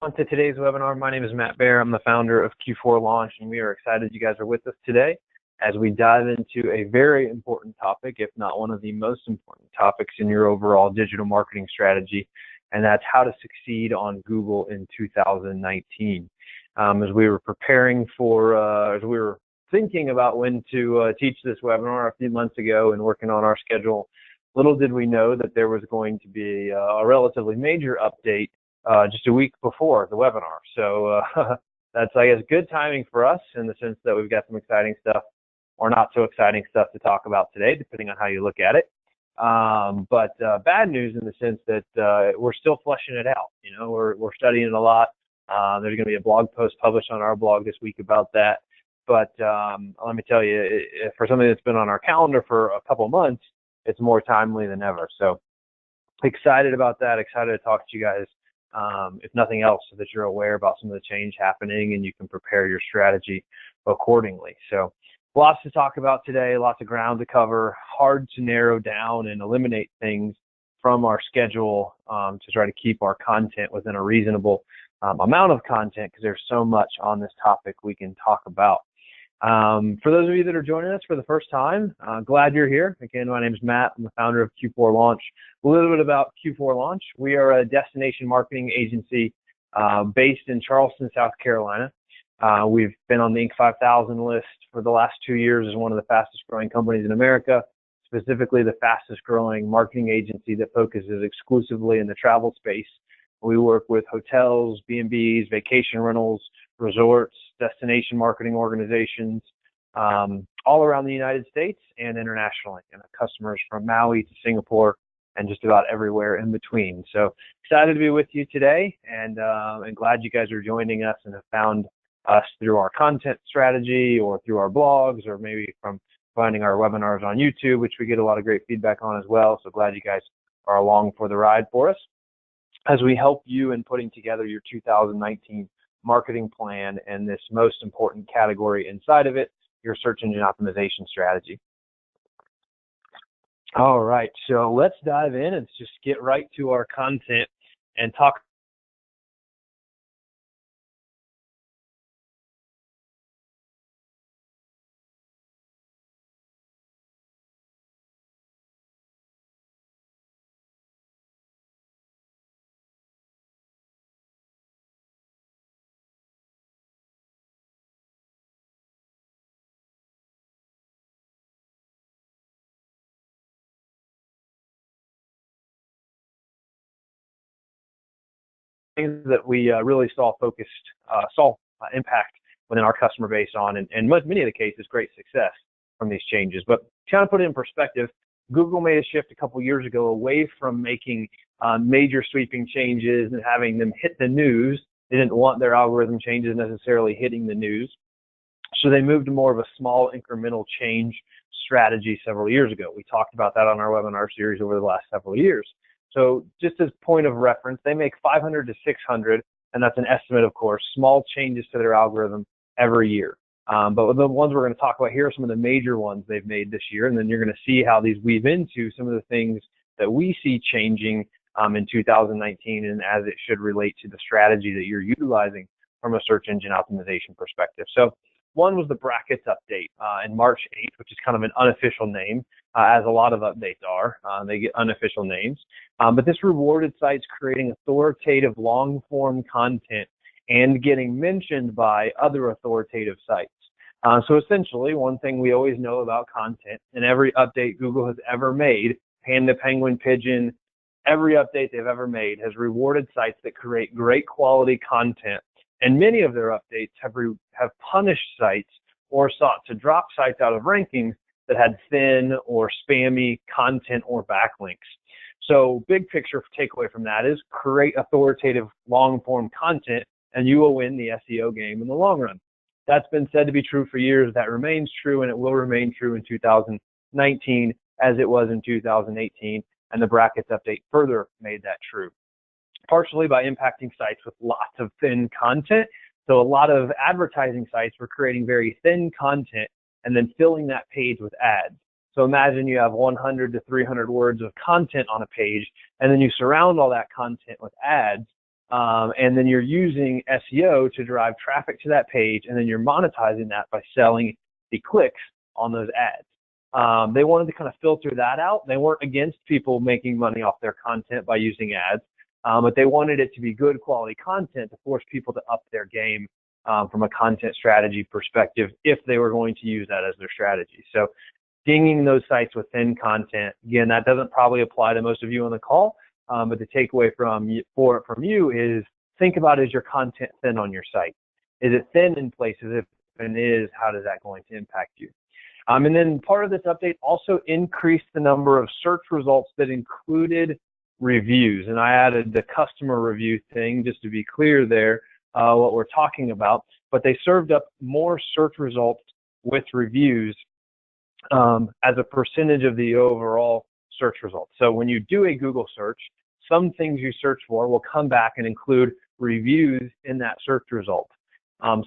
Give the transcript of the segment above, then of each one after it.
On to today's webinar. My name is Matt Baer. I'm the founder of Q4Launch, and we are excited you guys are with us today as we dive into a very important topic, if not one of the most important topics in your overall digital marketing strategy, and that's how to succeed on Google in 2019. As we were preparing for, as we were thinking about when to teach this webinar a few months ago and working on our schedule, little did we know that there was going to be a relatively major update just a week before the webinar. So that's, I guess, good timing for us in the sense that we've got some exciting stuff or not so exciting stuff to talk about today, depending on how you look at it. But bad news in the sense that we're still fleshing it out. You know, we're studying it a lot. There's going to be a blog post published on our blog this week about that. But let me tell you, for something that's been on our calendar for a couple months, it's more timely than ever. So excited about that, excited to talk to you guys. If nothing else, so that you're aware about some of the change happening and you can prepare your strategy accordingly. So lots to talk about today, lots of ground to cover, hard to narrow down and eliminate things from our schedule to try to keep our content within a reasonable amount of content, because there's so much on this topic we can talk about. For those of you that are joining us for the first time, glad you're here. Again, my name is Matt. I'm the founder of Q4Launch. A little bit about Q4Launch. We are a destination marketing agency based in Charleston, South Carolina. We've been on the Inc. 5000 list for the last 2 years as one of the fastest growing companies in America, specifically the fastest growing marketing agency that focuses exclusively in the travel space. We work with hotels, B&Bs, vacation rentals, resorts, destination marketing organizations, all around the United States and internationally, and customers from Maui to Singapore and just about everywhere in between. So excited to be with you today, and glad you guys are joining us and have found us through our content strategy or through our blogs, or maybe from finding our webinars on YouTube, which we get a lot of great feedback on as well. So glad you guys are along for the ride for us as we help you in putting together your 2019 marketing plan and this most important category inside of it, your search engine optimization strategy. All right, so let's dive in and just get right to our content and talk things that we really saw impact within our customer base on, and many of the cases, great success from these changes. But to kind of put it in perspective, Google made a shift a couple years ago away from making major sweeping changes and having them hit the news. They didn't want their algorithm changes necessarily hitting the news. So they moved to more of a small incremental change strategy several years ago. We talked about that on our webinar series over the last several years. So just as point of reference, they make 500 to 600, and that's an estimate, of course, small changes to their algorithm every year. But the ones we're going to talk about here are some of the major ones they've made this year, and then you're going to see how these weave into some of the things that we see changing in 2019 and as it should relate to the strategy that you're utilizing from a search engine optimization perspective. So one was the brackets update in March 8th, which is kind of an unofficial name, as a lot of updates are. They get unofficial names. But this rewarded sites creating authoritative long-form content and getting mentioned by other authoritative sites. So essentially, one thing we always know about content, in every update Google has ever made, Panda, Penguin, Pigeon, every update they've ever made has rewarded sites that create great quality content. And many of their updates have punished sites or sought to drop sites out of rankings that had thin or spammy content or backlinks. So big picture takeaway from that is create authoritative long-form content and you will win the SEO game in the long run. That's been said to be true for years. That remains true, and it will remain true in 2019 as it was in 2018, and the brackets update further made that true. Partially by impacting sites with lots of thin content. So a lot of advertising sites were creating very thin content and then filling that page with ads. So imagine you have 100 to 300 words of content on a page, and then you surround all that content with ads. and then you're using SEO to drive traffic to that page, and then you're monetizing that by selling the clicks on those ads. They wanted to kind of filter that out. They weren't against people making money off their content by using ads, but they wanted it to be good quality content to force people to up their game from a content strategy perspective if they were going to use that as their strategy. So dinging those sites with thin content, again, that doesn't probably apply to most of you on the call, but the takeaway from you is think about, is your content thin on your site? Is it thin in places? If it is, how is that going to impact you? And then part of this update also increased the number of search results that included reviews. And I added the customer review thing just to be clear there, what we're talking about. But they served up more search results with reviews as a percentage of the overall search results. So when you do a Google search, some things you search for will come back and include reviews in that search result.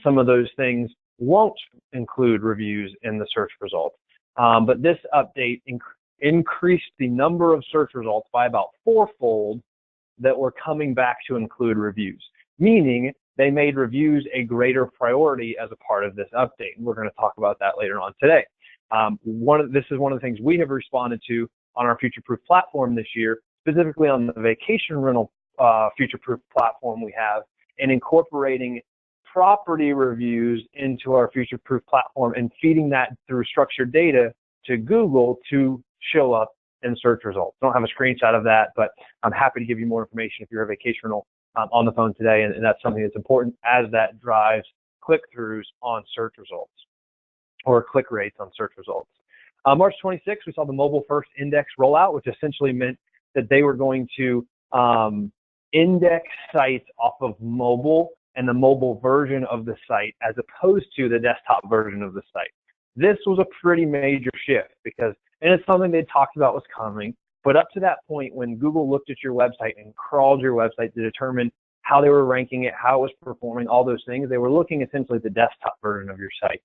Some of those things won't include reviews in the search result. But this update increased the number of search results by about 4-fold that were coming back to include reviews, meaning they made reviews a greater priority as a part of this update. And we're going to talk about that later on today. This is one of the things we have responded to on our Future-Proof platform this year, specifically on the vacation rental Future-Proof platform we have, and incorporating property reviews into our Future-Proof platform and feeding that through structured data to Google to show up in search results. I don't have a screenshot of that, but I'm happy to give you more information if you're a vacation rental on the phone today, and that's something that's important as that drives click-throughs on search results or click rates on search results. March 26th, we saw the mobile first index rollout, which essentially meant that they were going to index sites off of mobile and the mobile version of the site as opposed to the desktop version of the site. This was a pretty major shift because, and it's something they talked about was coming, but up to that point when Google looked at your website and crawled your website to determine how they were ranking it, how it was performing, all those things, they were looking essentially at the desktop version of your site.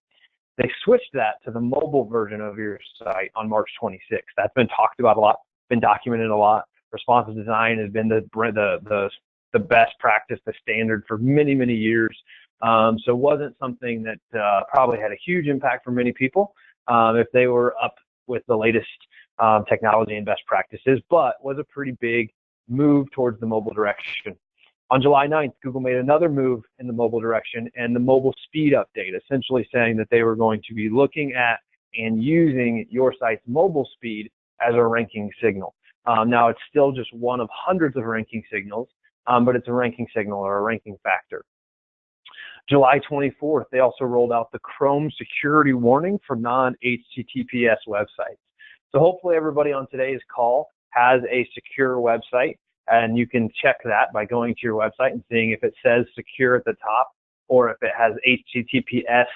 They switched that to the mobile version of your site on March 26th. That's been talked about a lot, been documented a lot. Responsive design has been the best practice, the standard for many, many years. So it wasn't something that probably had a huge impact for many people if they were up with the latest technology and best practices, but was a pretty big move towards the mobile direction. On July 9th, Google made another move in the mobile direction and the mobile speed update, essentially saying that they were going to be looking at and using your site's mobile speed as a ranking signal. Now, it's still just one of hundreds of ranking signals, but it's a ranking signal or a ranking factor. July 24th, they also rolled out the Chrome security warning for non-HTTPS websites. So hopefully everybody on today's call has a secure website, and you can check that by going to your website and seeing if it says secure at the top or if it has HTTPS :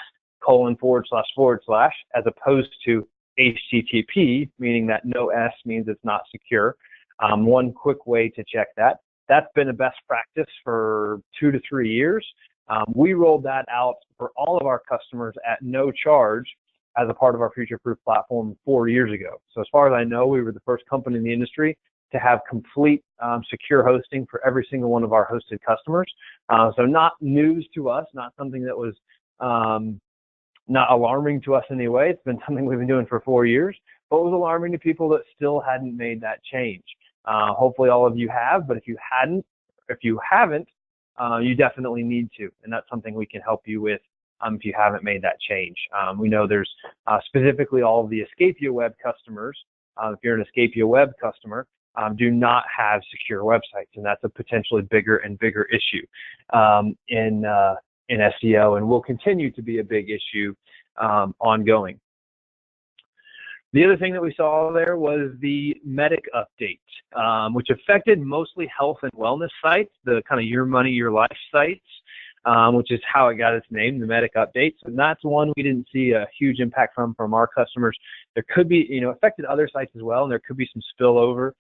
/ as opposed to HTTP, meaning that no S means it's not secure. One quick way to check that. That's been a best practice for 2 to 3 years. We rolled that out for all of our customers at no charge as a part of our Future-Proof platform 4 years ago. So as far as I know, we were the first company in the industry to have complete secure hosting for every single one of our hosted customers. So not news to us, not something that was not alarming to us in any way. It's been something we've been doing for 4 years, but it was alarming to people that still hadn't made that change. Hopefully all of you have, but if you haven't, you definitely need to, and that's something we can help you with if you haven't made that change. We know there's specifically all of the Escapia Web customers. If you're an Escapia Web customer, do not have secure websites, and that's a potentially bigger and bigger issue in SEO, and will continue to be a big issue ongoing. The other thing that we saw there was the Medic update, which affected mostly health and wellness sites, the kind of your money, your life sites, which is how it got its name, the Medic update. So that's one we didn't see a huge impact from our customers. There could be, affected other sites as well, and there could be some spillover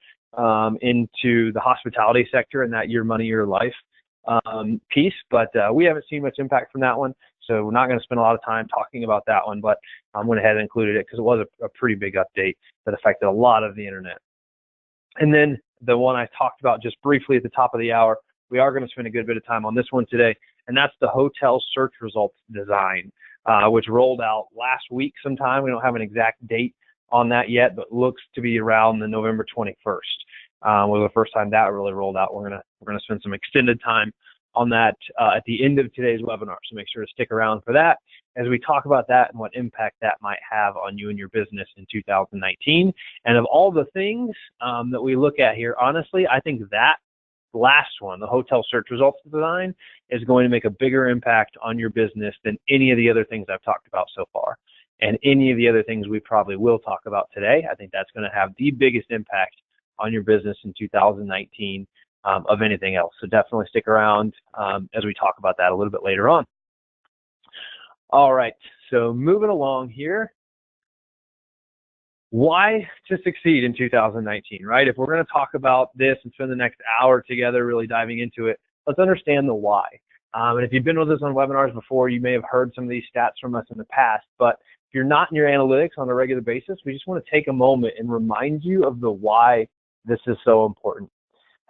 into the hospitality sector and that your money, your life piece, but we haven't seen much impact from that one. So we're not going to spend a lot of time talking about that one, but I went ahead and included it because it was a pretty big update that affected a lot of the internet. And then the one I talked about just briefly at the top of the hour we are going to spend a good bit of time on this one today, and that's the hotel search results design, which rolled out last week sometime. We don't have an exact date on that yet, but looks to be around the November 21st. Was the first time that really rolled out. We're gonna spend some extended time on that at the end of today's webinar, so make sure to stick around for that as we talk about that and what impact that might have on you and your business in 2019. And of all the things that we look at here, honestly, I think that last one, the hotel search results design, is going to make a bigger impact on your business than any of the other things I've talked about so far, and any of the other things we probably will talk about today. I think that's going to have the biggest impact on your business in 2019 of anything else. So definitely stick around as we talk about that a little bit later on. All right, so moving along here. Why to succeed in 2019, right? If we're going to talk about this and spend the next hour together really diving into it, let's understand the why. And if you've been with us on webinars before, you may have heard some of these stats from us in the past, but if you're not in your analytics on a regular basis, we just want to take a moment and remind you of the why this is so important.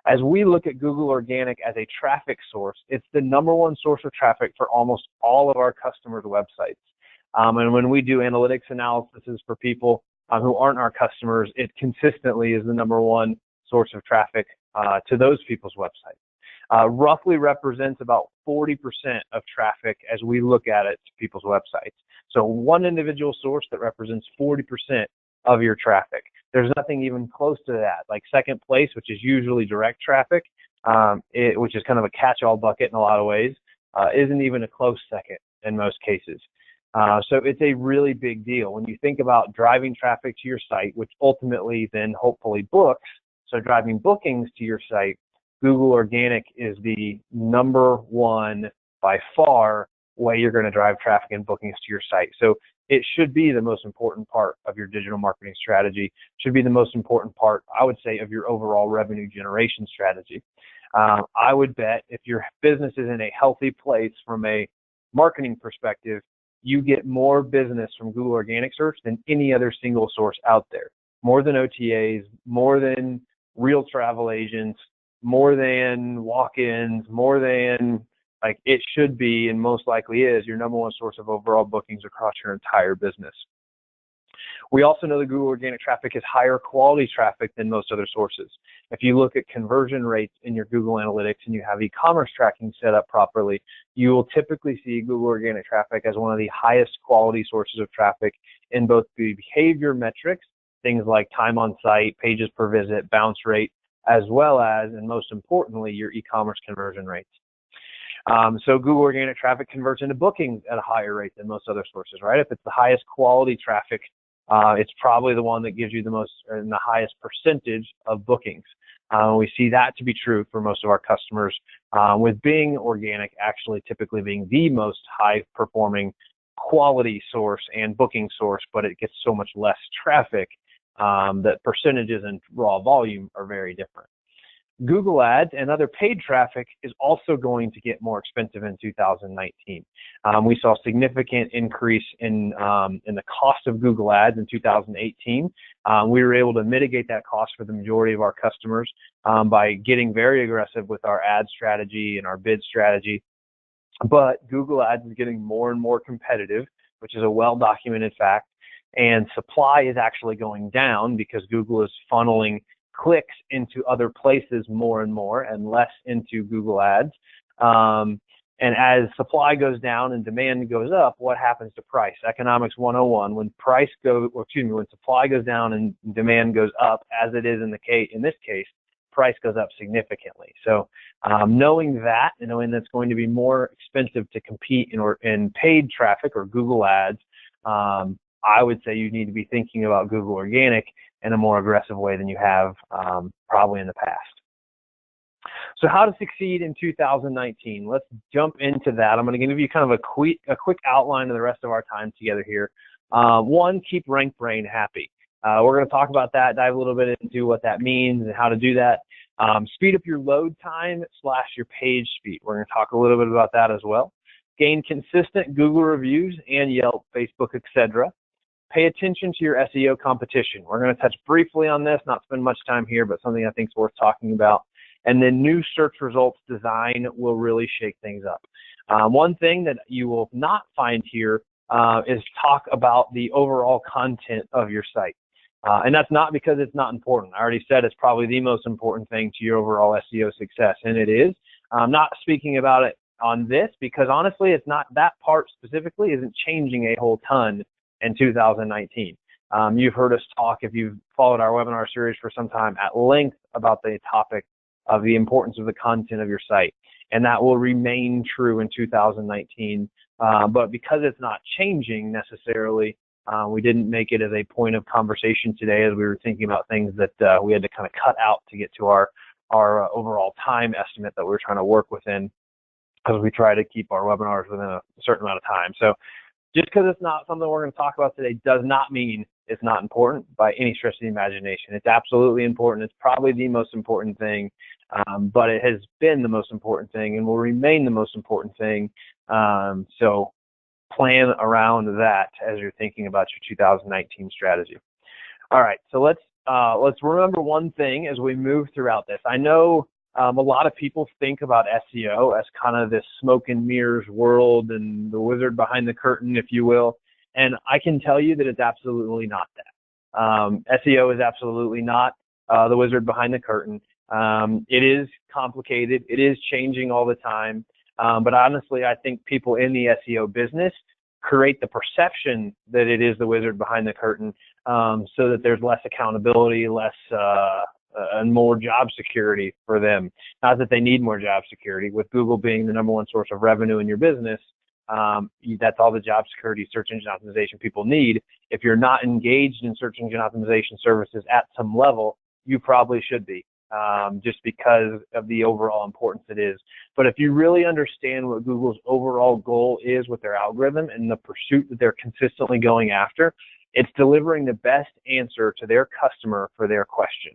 As we look at Google Organic as a traffic source, it's the #1 source of traffic for almost all of our customers' websites. And when we do analytics analysis for people who aren't our customers, it consistently is the #1 source of traffic to those people's websites. Roughly represents about 40% of traffic as we look at it to people's websites. So one individual source that represents 40% of your traffic. There's nothing even close to that. Like second place, which is usually direct traffic, which is kind of a catch-all bucket in a lot of ways, isn't even a close second in most cases. So it's a really big deal when you think about driving traffic to your site, which ultimately then hopefully books. So driving bookings to your site, Google Organic is the #1 by far way you're going to drive traffic and bookings to your site. So it should be the most important part of your digital marketing strategy, should be the most important part, I would say, of your overall revenue generation strategy. I would bet if your business is in a healthy place from a marketing perspective, you get more business from Google Organic Search than any other single source out there. More than OTAs, more than real travel agents, more than walk-ins, more than, like, it should be, and most likely is, your #1 source of overall bookings across your entire business. We also know that Google Organic traffic is higher quality traffic than most other sources. If you look at conversion rates in your Google Analytics and you have e-commerce tracking set up properly, you will typically see Google Organic traffic as one of the highest quality sources of traffic in both the behavior metrics, things like time on site, pages per visit, bounce rate, as well as, and most importantly, your e-commerce conversion rates. So Google Organic traffic converts into bookings at a higher rate than most other sources, right? If it's the highest quality traffic, it's probably the one that gives you the most and the highest percentage of bookings. We see that to be true for most of our customers, with Bing Organic actually typically being the most high performing quality source and booking source, but it gets so much less traffic that percentages and raw volume are very different. Google Ads and other paid traffic is also going to get more expensive in 2019. We saw a significant increase in the cost of Google Ads in 2018. We were able to mitigate that cost for the majority of our customers by getting very aggressive with our ad strategy and our bid strategy. But Google Ads is getting more and more competitive, which is a well-documented fact, and supply is actually going down because Google is funneling clicks into other places more and more and less into Google Ads. And as supply goes down and demand goes up, what happens to price? Economics 101, when supply goes down and demand goes up, as it is in this case, price goes up significantly. So knowing that and knowing that's going to be more expensive to compete in paid traffic or Google Ads, I would say you need to be thinking about Google Organic in a more aggressive way than you have probably in the past. So how to succeed in 2019? Let's jump into that. I'm going to give you kind of a quick outline of the rest of our time together here. One, keep RankBrain happy. We're going to talk about that, dive a little bit into what that means and how to do that. Speed up your load time / your page speed. We're going to talk a little bit about that as well. Gain consistent Google reviews and Yelp, Facebook, etc. Pay attention to your SEO competition. We're going to touch briefly on this, not spend much time here, but something I think is worth talking about. And then new search results design will really shake things up. One thing that you will not find here is talk about the overall content of your site. And that's not because it's not important. I already said it's probably the most important thing to your overall SEO success, and it is. I'm not speaking about it on this because honestly, it's not, that part specifically isn't changing a whole ton in 2019. You've heard us talk, if you've followed our webinar series for some time, at length about the topic of the importance of the content of your site. And that will remain true in 2019. But because it's not changing necessarily, we didn't make it as a point of conversation today as we were thinking about things that we had to kind of cut out to get to our overall time estimate that we're trying to work within, because we try to keep our webinars within a certain amount of time. So just because it's not something we're going to talk about today does not mean it's not important by any stretch of the imagination. It's absolutely important. It's probably the most important thing, but it has been the most important thing and will remain the most important thing. So plan around that as you're thinking about your 2019 strategy. All right, so let's remember one thing as we move throughout this. I know a lot of people think about SEO as kind of this smoke and mirrors world and the wizard behind the curtain, if you will. And I can tell you that it's absolutely not that. SEO is absolutely not the wizard behind the curtain. It is complicated. It is changing all the time. But honestly, I think people in the SEO business create the perception that it is the wizard behind the curtain, so that there's less accountability, less and more job security for them. Not that they need more job security. With Google being the #1 source of revenue in your business, that's all the job security, search engine optimization people need. If you're not engaged in search engine optimization services at some level, you probably should be, just because of the overall importance it is. But if you really understand what Google's overall goal is with their algorithm and the pursuit that they're consistently going after, it's delivering the best answer to their customer for their question.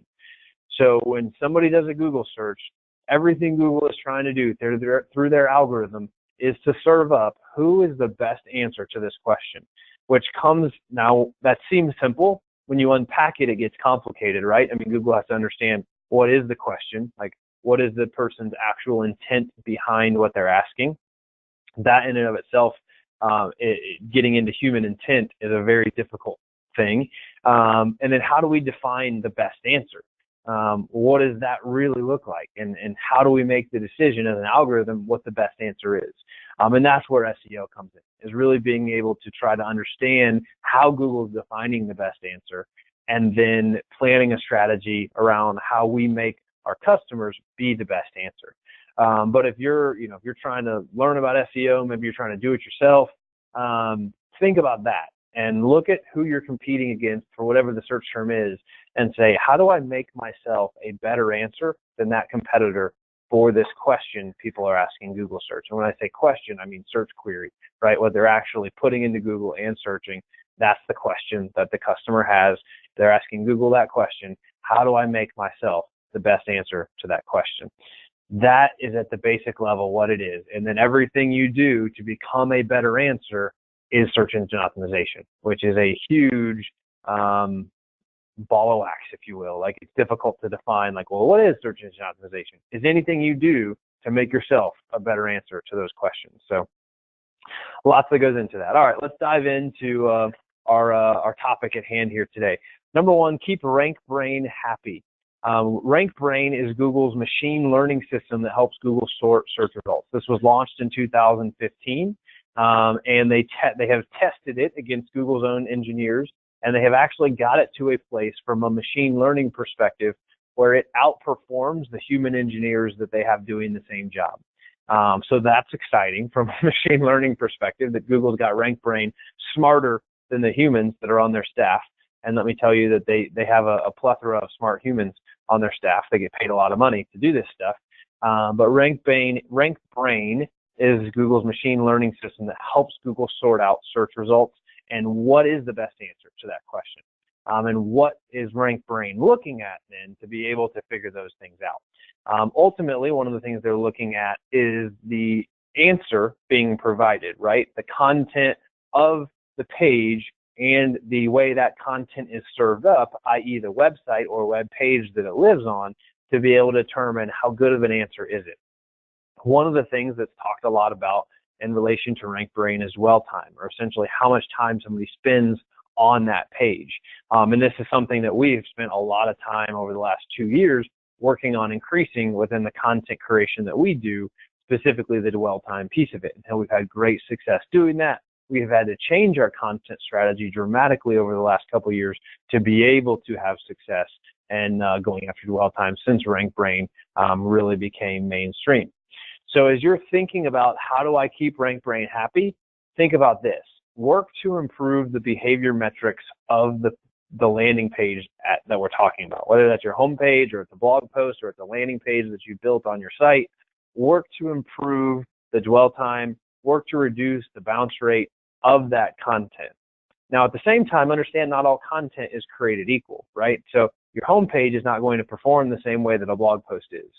So when somebody does a Google search, everything Google is trying to do through their algorithm is to serve up who is the best answer to this question, which comes, now that seems simple. When you unpack it, it gets complicated, right? I mean, Google has to understand what is the question, like what is the person's actual intent behind what they're asking. That in and of itself, getting into human intent is a very difficult thing. And then how do we define the best answer? What does that really look like? And how do we make the decision as an algorithm what the best answer is? And that's where SEO comes in, is really being able to try to understand how Google is defining the best answer, and then planning a strategy around how we make our customers be the best answer. But if you're trying to learn about SEO, maybe you're trying to do it yourself, think about that and look at who you're competing against for whatever the search term is, and say, how do I make myself a better answer than that competitor for this question people are asking Google search? And when I say question, I mean search query, right? What they're actually putting into Google and searching, that's the question that the customer has. They're asking Google that question. How do I make myself the best answer to that question? That is at the basic level what it is. And then everything you do to become a better answer is search engine optimization, which is a huge ball of wax, if you will. Like, it's difficult to define, like, well, what is search engine optimization? Is anything you do to make yourself a better answer to those questions. So lots that goes into that. All right, let's dive into our topic at hand here today. Number one, keep RankBrain happy. RankBrain is Google's machine learning system that helps Google sort search results. This was launched in 2015, and they have tested it against Google's own engineers, and they have actually got it to a place from a machine learning perspective where it outperforms the human engineers that they have doing the same job. So that's exciting from a machine learning perspective, that Google's got RankBrain smarter than the humans that are on their staff. And let me tell you that they have a plethora of smart humans on their staff. They get paid a lot of money to do this stuff. But RankBrain is Google's machine learning system that helps Google sort out search results and what is the best answer to that question. And what is RankBrain looking at then to be able to figure those things out? Ultimately, one of the things they're looking at is the answer being provided, right? The content of the page and the way that content is served up, i.e. the website or web page that it lives on, to be able to determine how good of an answer is it. One of the things that's talked a lot about in relation to RankBrain is dwell time, or essentially how much time somebody spends on that page. And this is something that we've spent a lot of time over the last 2 years working on increasing within the content creation that we do, specifically the dwell time piece of it. And we've had great success doing that. We have had to change our content strategy dramatically over the last couple of years to be able to have success and going after dwell time since RankBrain really became mainstream. So as you're thinking about how do I keep RankBrain happy, think about this. Work to improve the behavior metrics of the landing page that we're talking about, whether that's your homepage or it's a blog post or it's a landing page that you built on your site. Work to improve the dwell time, work to reduce the bounce rate of that content. Now, at the same time, understand not all content is created equal, right? So your homepage is not going to perform the same way that a blog post is.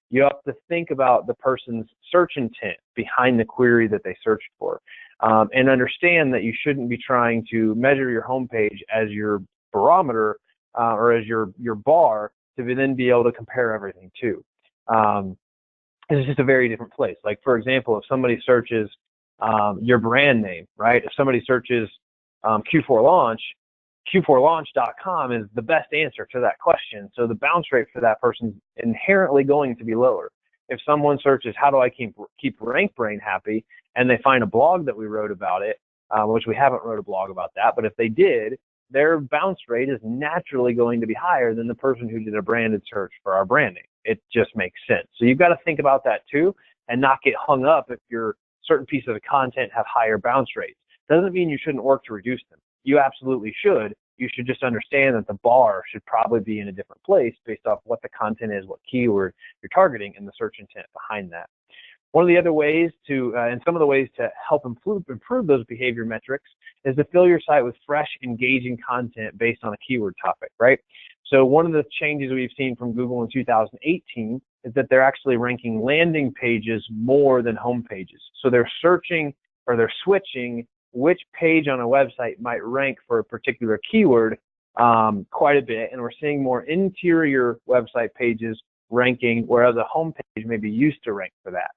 You have to think about the person's search intent behind the query that they searched for, and understand that you shouldn't be trying to measure your homepage as your barometer or as your bar to then be able to compare everything to. It's just a very different place. Like, for example, if somebody searches your brand name, right? If somebody searches Q4Launch, Q4Launch.com is the best answer to that question. So the bounce rate for that person is inherently going to be lower. If someone searches, how do I keep RankBrain happy, and they find a blog that we wrote about it, which we haven't wrote a blog about that, but if they did, their bounce rate is naturally going to be higher than the person who did a branded search for our branding. It just makes sense. So you've got to think about that too, and not get hung up if your certain pieces of content have higher bounce rates. Doesn't mean you shouldn't work to reduce them. You absolutely should. You should just understand that the bar should probably be in a different place based off what the content is, what keyword you're targeting, and the search intent behind that. One of the other ways to, and some of the ways to help improve those behavior metrics is to fill your site with fresh, engaging content based on a keyword topic, right? So one of the changes we've seen from Google in 2018 is that they're actually ranking landing pages more than home pages. So they're searching, or they're switching which page on a website might rank for a particular keyword quite a bit, and we're seeing more interior website pages ranking, whereas a home page may be used to rank for that,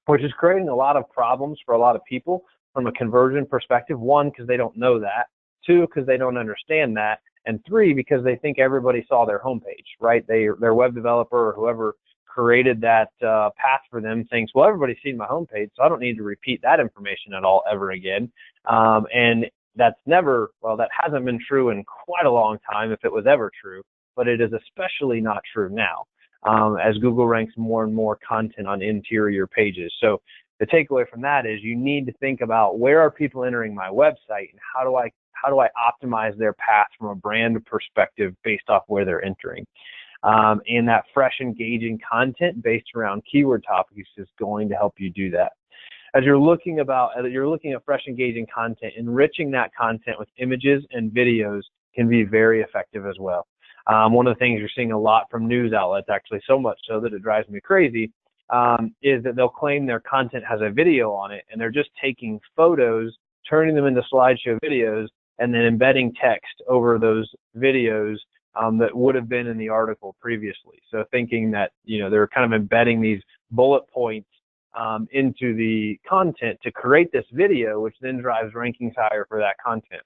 which is creating a lot of problems for a lot of people from a conversion perspective. One, because they don't know that. Two, because they don't understand that. And three, because they think everybody saw their homepage, right? Their web developer or whoever created that path for them thinks, well, everybody's seen my homepage, so I don't need to repeat that information at all ever again. And that hasn't been true in quite a long time, if it was ever true, but it is especially not true now, as Google ranks more and more content on interior pages. So the takeaway from that is you need to think about, where are people entering my website, and how do I optimize their path from a brand perspective based off where they're entering. And that fresh, engaging content based around keyword topics is going to help you do that. As you're looking at fresh, engaging content, enriching that content with images and videos can be very effective as well. One of the things you're seeing a lot from news outlets, actually so much so that it drives me crazy, is that they'll claim their content has a video on it, and they're just taking photos, turning them into slideshow videos, and then embedding text over those videos that would have been in the article previously. So thinking that, they're kind of embedding these bullet points into the content to create this video, which then drives rankings higher for that content.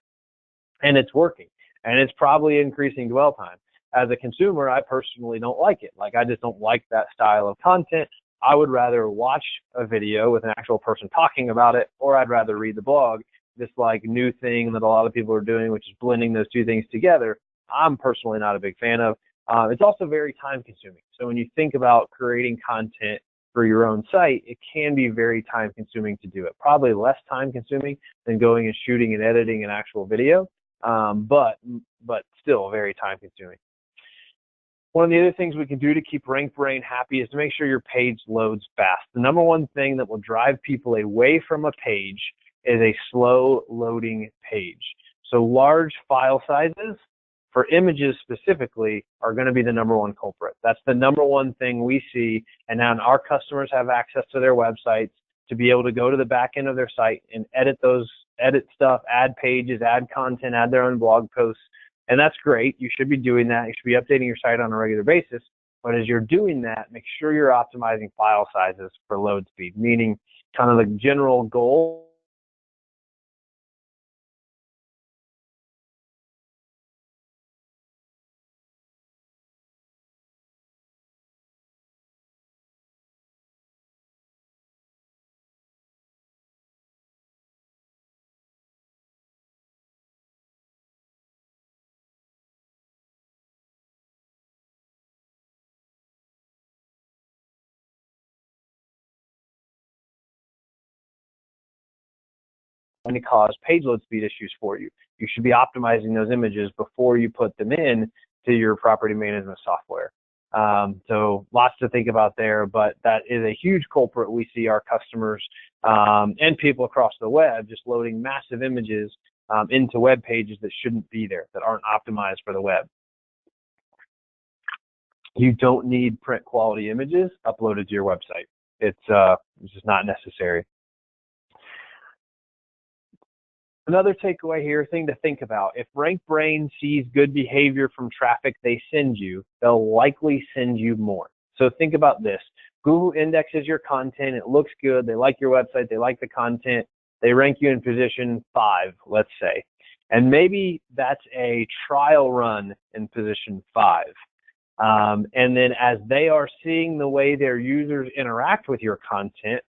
And it's working, and it's probably increasing dwell time. As a consumer, I personally don't like it. I just don't like that style of content. I would rather watch a video with an actual person talking about it, or I'd rather read the blog. This new thing that a lot of people are doing, which is blending those two things together, I'm personally not a big fan of. It's also very time consuming. So when you think about creating content for your own site, it can be very time consuming to do it. Probably less time consuming than going and shooting and editing an actual video, but still very time consuming. One of the other things we can do to keep RankBrain happy is to make sure your page loads fast. The number one thing that will drive people away from a page is a slow loading page. So large file sizes, for images specifically, are going to be the number one culprit. That's the number one thing we see, and now our customers have access to their websites to be able to go to the back end of their site and edit stuff, add pages, add content, add their own blog posts, and that's great. You should be doing that. You should be updating your site on a regular basis. But as you're doing that, make sure you're optimizing file sizes for load speed, meaning kind of the general goal to cause page load speed issues for you. You should be optimizing those images before you put them in to your property management software. So lots to think about there, but that is a huge culprit. We see our customers and people across the web just loading massive images into web pages that shouldn't be there, that aren't optimized for the web. You don't need print quality images uploaded to your website. It's just not necessary. Another takeaway here, thing to think about, if RankBrain sees good behavior from traffic they send you, they'll likely send you more. So think about this. Google indexes your content, it looks good, they like your website, they like the content, they rank you in position 5, let's say. And maybe that's a trial run in position 5. And then as they are seeing the way their users interact with your content,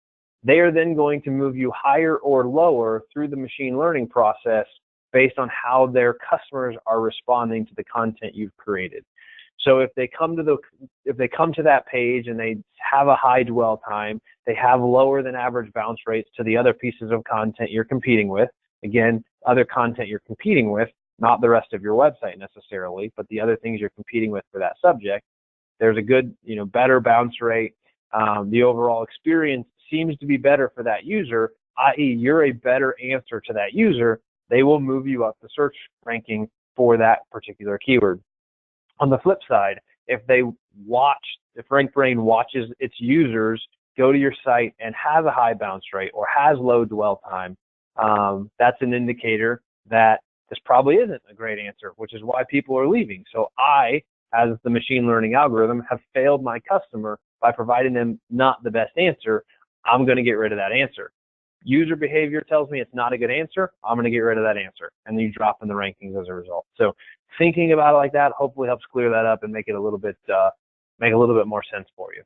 they are then going to move you higher or lower through the machine learning process based on how their customers are responding to the content you've created. So if they come to that page and they have a high dwell time, they have lower than average bounce rates to the other pieces of content you're competing with. Again, other content you're competing with, not the rest of your website necessarily, but the other things you're competing with for that subject. There's a good, better bounce rate. The overall experience seems to be better for that user, i.e. you're a better answer to that user. They will move you up the search ranking for that particular keyword. On the flip side, if RankBrain watches its users go to your site and has a high bounce rate or has low dwell time, that's an indicator that this probably isn't a great answer, which is why people are leaving. So I, as the machine learning algorithm, have failed my customer by providing them not the best answer. I'm going to get rid of that answer. User behavior tells me it's not a good answer. I'm going to get rid of that answer. And then you drop in the rankings as a result. So thinking about it like that hopefully helps clear that up and make it a little bit more sense for you.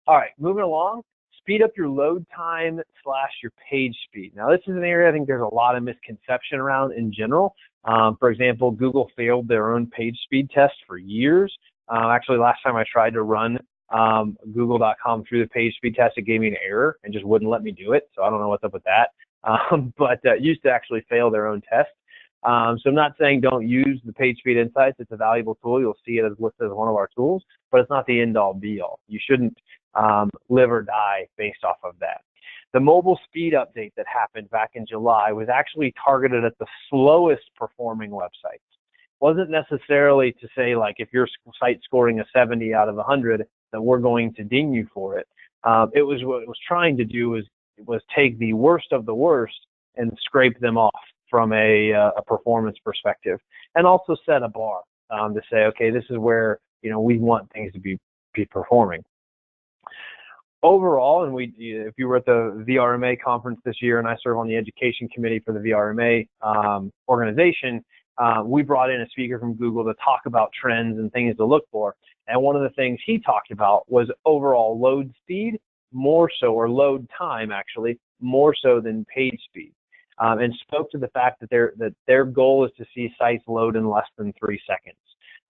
All right, moving along. Speed up your load time / your page speed. Now, this is an area I think there's a lot of misconception around in general. For example, Google failed their own page speed test for years. Actually, last time I tried to run Google.com through the page speed test, it gave me an error and just wouldn't let me do it. So I don't know what's up with that. But used to actually fail their own test. So I'm not saying don't use the page speed insights. It's a valuable tool. You'll see it as listed as one of our tools, but it's not the end all be all. You shouldn't live or die based off of that. The mobile speed update that happened back in July was actually targeted at the slowest performing websites. Wasn't necessarily to say, like, if your site's scoring a 70 out of 100, that we're going to ding you for it. It was what it was trying to do was take the worst of the worst and scrape them off from a performance perspective, and also set a bar to say, okay, this is where we want things to be performing. Overall, and if you were at the VRMA conference this year, and I serve on the education committee for the VRMA organization, we brought in a speaker from Google to talk about trends and things to look for. And one of the things he talked about was overall load speed, more so, or load time actually, more so than page speed, and spoke to the fact that their goal is to see sites load in less than 3 seconds.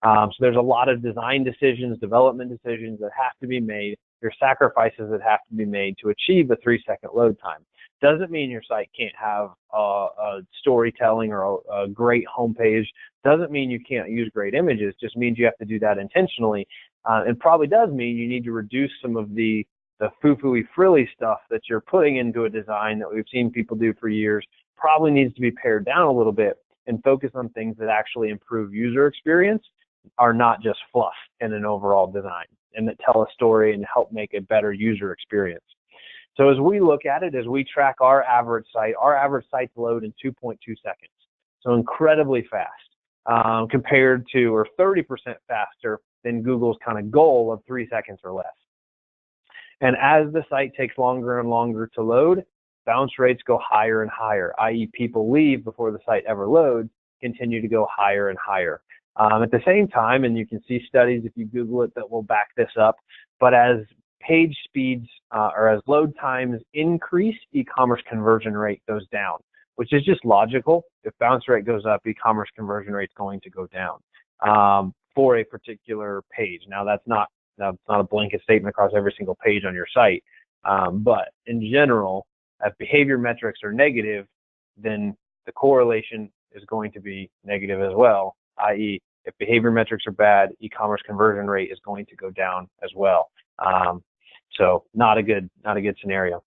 So there's a lot of design decisions, development decisions that have to be made. There's sacrifices that have to be made to achieve a 3-second load time. Doesn't mean your site can't have a storytelling or a great homepage. Doesn't mean you can't use great images. Just means you have to do that intentionally. And probably does mean you need to reduce some of the foo-foo-y frilly stuff that you're putting into a design that we've seen people do for years. Probably needs to be pared down a little bit and focus on things that actually improve user experience, are not just fluff in an overall design, and that tell a story and help make a better user experience. So as we look at it, as we track our average sites load in 2.2 seconds. So incredibly fast compared to, or 30% faster than Google's kind of goal of 3 seconds or less. And as the site takes longer and longer to load, bounce rates go higher and higher, i.e. people leave before the site ever loads, continue to go higher and higher. At the same time, and you can see studies if you Google it that will back this up, but as page speeds or as load times increase, e-commerce conversion rate goes down, which is just logical. If bounce rate goes up, e-commerce conversion rate is going to go down for a particular page. Now, that's not a blanket statement across every single page on your site, but in general, if behavior metrics are negative, then the correlation is going to be negative as well, i.e. if behavior metrics are bad, e-commerce conversion rate is going to go down as well. So not a good scenario.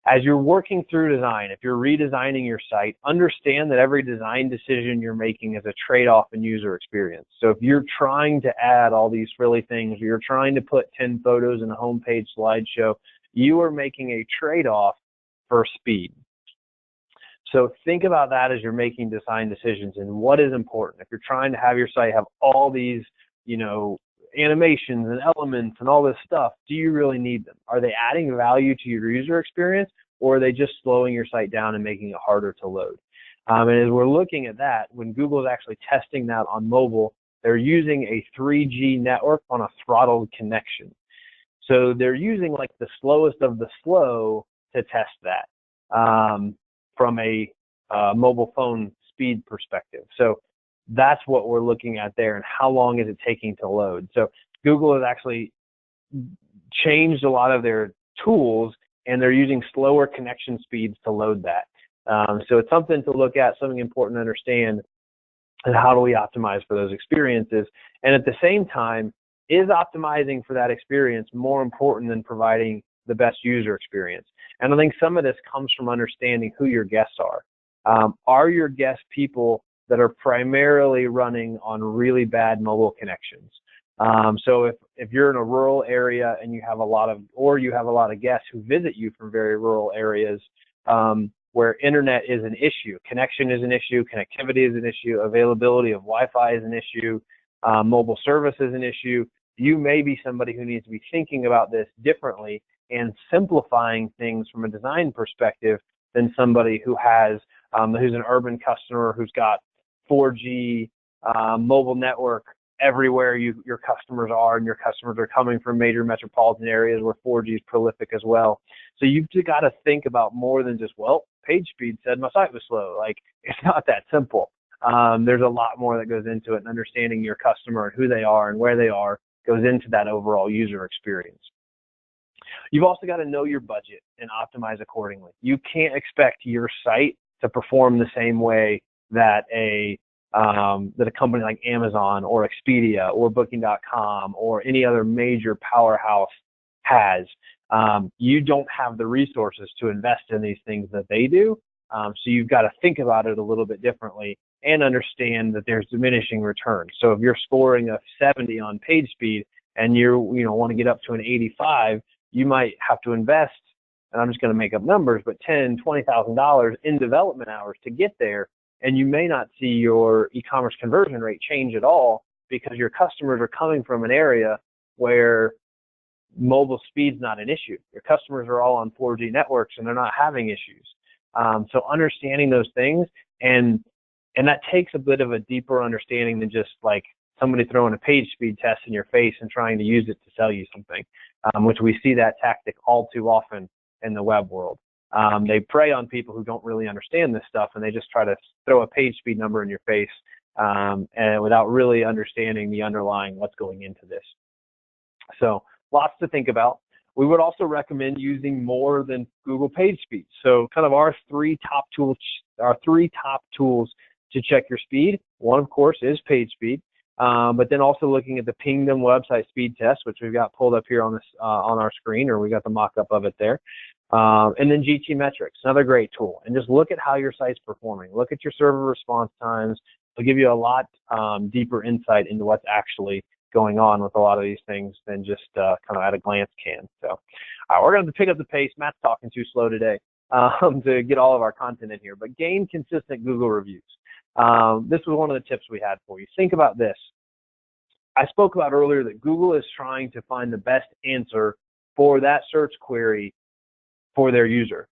As you're working through design, if you're redesigning your site, understand that every design decision you're making is a trade-off in user experience. So if you're trying to add all these frilly things, or you're trying to put 10 photos in a homepage slideshow, you are making a trade-off for speed. So think about that as you're making design decisions and what is important. If you're trying to have your site have all these, animations and elements and all this stuff, do you really need them? Are they adding value to your user experience, or are they just slowing your site down and making it harder to load? And as we're looking at that, when Google is actually testing that on mobile, they're using a 3G network on a throttled connection. So they're using like the slowest of the slow to test that from a mobile phone speed perspective. So that's what we're looking at there, and how long is it taking to load. So Google has actually changed a lot of their tools, and they're using slower connection speeds to load that. So it's something to look at, something important to understand, and how do we optimize for those experiences. And at the same time, is optimizing for that experience more important than providing the best user experience? And I think some of this comes from understanding who your guests are. Are your guests people that are primarily running on really bad mobile connections? So if you're in a rural area and you have a lot of guests who visit you from very rural areas where internet is an issue, connection is an issue, connectivity is an issue, availability of Wi-Fi is an issue, mobile service is an issue, you may be somebody who needs to be thinking about this differently and simplifying things from a design perspective than somebody who has who's an urban customer who's got 4G mobile network everywhere your customers are, and your customers are coming from major metropolitan areas where 4G is prolific as well. So you've got to think about more than just, well, page speed said my site was slow. Like, it's not that simple. There's a lot more that goes into it, and understanding your customer and who they are and where they are goes into that overall user experience. You've also got to know your budget and optimize accordingly. You can't expect your site to perform the same way that a company like Amazon or Expedia or Booking.com or any other major powerhouse has. You don't have the resources to invest in these things that they do. So you've got to think about it a little bit differently and understand that there's diminishing returns. So if you're scoring a 70 on page speed and you want to get up to an 85, you might have to invest, and I'm just going to make up numbers, but $10,000, $20,000 in development hours to get there. And you may not see your e-commerce conversion rate change at all because your customers are coming from an area where mobile speed's not an issue. Your customers are all on 4G networks and they're not having issues. So understanding those things, and that takes a bit of a deeper understanding than just like somebody throwing a page speed test in your face and trying to use it to sell you something, which we see that tactic all too often in the web world. They prey on people who don't really understand this stuff, and they just try to throw a page speed number in your face and without really understanding the underlying what's going into this. So lots to think about. We would also recommend using more than Google page speed. So kind of our three top tools to check your speed. One, of course, is page speed, but then also looking at the Pingdom website speed test, which we've got pulled up here on this on our screen, or we got the mock-up of it there. And then GTmetrix, another great tool. And just look at how your site's performing. Look at your server response times. It'll give you a lot deeper insight into what's actually going on with a lot of these things than just kind of at a glance can. So we're going to pick up the pace. Matt's talking too slow today to get all of our content in here. But gain consistent Google reviews. This was one of the tips we had for you. Think about this. I spoke about earlier that Google is trying to find the best answer for that search query for their user.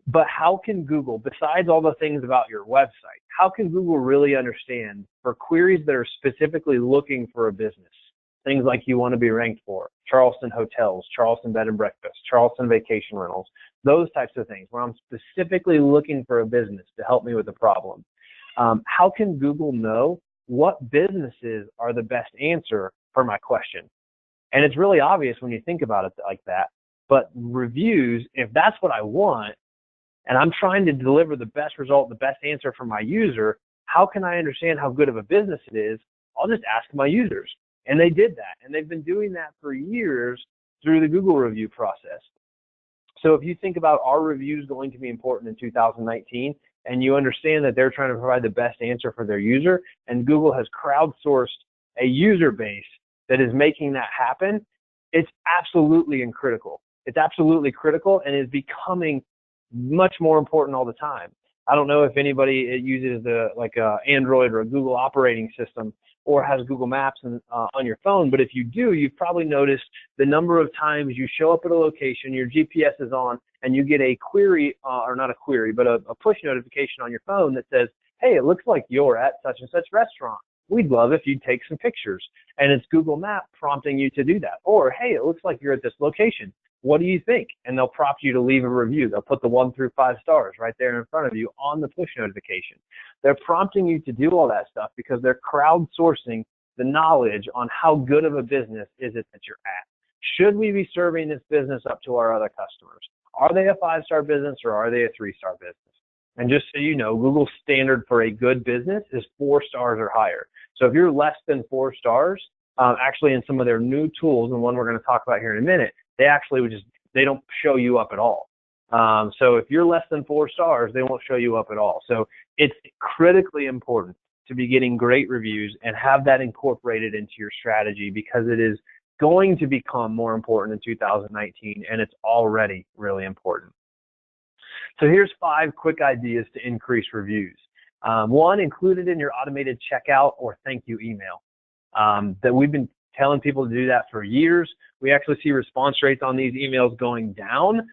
But how can Google, besides all the things about your website, how can Google really understand for queries that are specifically looking for a business? Things like you want to be ranked for, Charleston hotels, Charleston bed and breakfast, Charleston vacation rentals, those types of things where I'm specifically looking for a business to help me with a problem. How can Google know what businesses are the best answer for my question? And it's really obvious when you think about it like that, but reviews, if that's what I want, and I'm trying to deliver the best result, the best answer for my user, how can I understand how good of a business it is? I'll just ask my users. And they did that, and they've been doing that for years through the Google review process. So if you think about our reviews going to be important in 2019, and you understand that they're trying to provide the best answer for their user, and Google has crowdsourced a user base that is making that happen, it's absolutely critical. It's absolutely critical and is becoming much more important all the time. I don't know if anybody uses like a Android or a Google operating system or has Google Maps on your phone, but if you do, you've probably noticed the number of times you show up at a location, your GPS is on, and you get a query, or not a query, but a push notification on your phone that says, hey, it looks like you're at such and such restaurant. We'd love if you'd take some pictures. And it's Google Maps prompting you to do that. Or, hey, it looks like you're at this location. What do you think? And they'll prompt you to leave a review. They'll put the 1 through 5 stars right there in front of you on the push notification. They're prompting you to do all that stuff because they're crowdsourcing the knowledge on how good of a business is it that you're at. Should we be serving this business up to our other customers? Are they a 5-star business or are they a 3-star business? And just so you know, Google's standard for a good business is 4 stars or higher. So if you're less than 4 stars, actually in some of their new tools, and one we're going to talk about here in a minute, they actually they don't show you up at all. So if you're less than 4 stars, they won't show you up at all. So it's critically important to be getting great reviews and have that incorporated into your strategy because it is going to become more important in 2019, and it's already really important. So here's 5 quick ideas to increase reviews. 1, included in your automated checkout or thank you email. That we've been telling people to do that for years. We actually see response rates on these emails going down.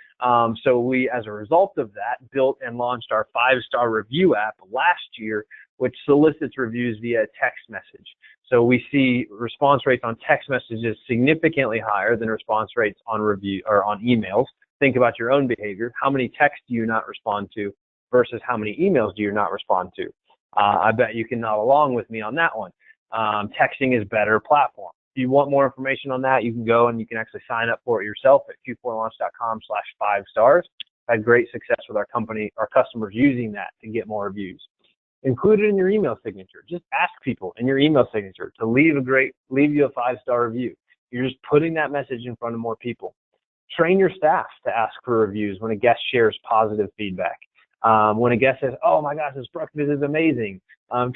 So we, as a result of that, built and launched our 5-star review app last year, which solicits reviews via text message. So we see response rates on text messages significantly higher than response rates on review or on emails. Think about your own behavior. How many texts do you not respond to versus how many emails do you not respond to? I bet you can nod along with me on that one. Texting is better platform. If you want more information on that, you can go and you can actually sign up for it yourself at Q4Launch.com/5stars. I've had great success with our customers using that to get more reviews. Include it in your email signature. Just ask people in your email signature to leave you a 5-star review. You're just putting that message in front of more people. Train your staff to ask for reviews when a guest shares positive feedback. When a guest says, oh my gosh, this breakfast is amazing.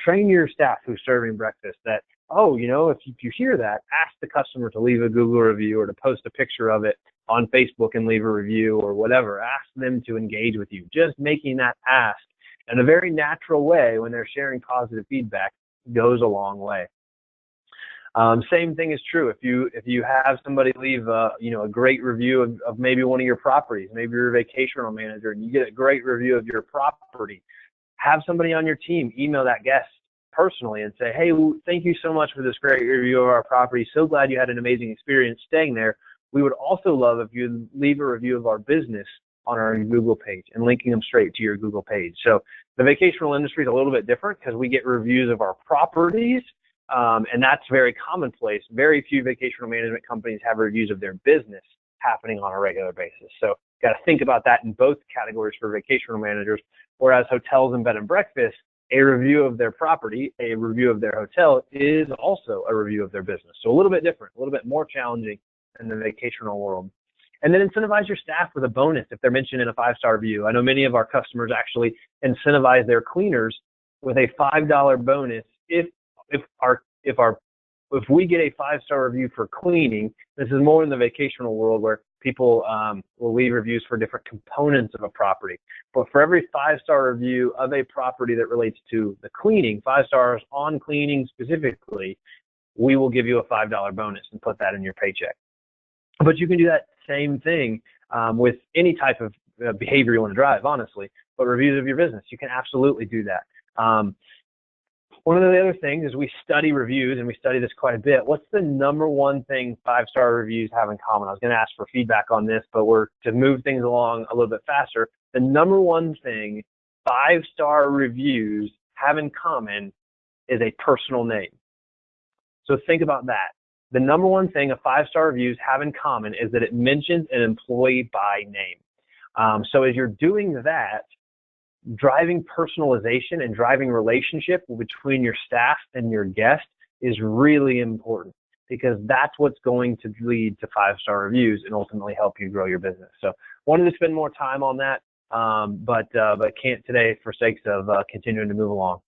Train your staff who's serving breakfast that, oh, if you hear that, ask the customer to leave a Google review or to post a picture of it on Facebook and leave a review or whatever. Ask them to engage with you. Just making that ask in a very natural way when they're sharing positive feedback goes a long way. Same thing is true if you have somebody leave a great review of maybe one of your properties, maybe you're a vacation rental manager and you get a great review of your property, have somebody on your team email that guest personally and say, hey, thank you so much for this great review of our property. So glad you had an amazing experience staying there. We would also love if you leave a review of our business on our Google page and linking them straight to your Google page. So the vacation rental industry is a little bit different because we get reviews of our properties. And that's very commonplace. Very few vacation rental management companies have reviews of their business happening on a regular basis. So got to think about that in both categories for vacation rental managers. Whereas hotels and bed and breakfast, a review of their property, a review of their hotel is also a review of their business. So a little bit different, a little bit more challenging in the vacation rental world. And then incentivize your staff with a bonus if they're mentioned in a 5-star review. I know many of our customers actually incentivize their cleaners with a $5 bonus if we get a 5-star review for cleaning. This is more in the vacational world where People will leave reviews for different components of a property. But for every 5-star review of a property that relates to the cleaning, 5 stars on cleaning specifically, we will give you a $5 bonus and put that in your paycheck. But you can do that same thing with any type of behavior you want to drive, honestly. But reviews of your business, you can absolutely do that. One of the other things is we study reviews, and we study this quite a bit. What's the number one thing 5-star reviews have in common? I was going to ask for feedback on this, but to move things along a little bit faster. The number one thing 5-star reviews have in common is a personal name. So think about that. The number one thing a 5-star reviews have in common is that it mentions an employee by name. So as you're doing that, driving personalization and driving relationship between your staff and your guest is really important, because that's what's going to lead to 5-star reviews and ultimately help you grow your business. So wanted to spend more time on that, but can't today for sakes of continuing to move along.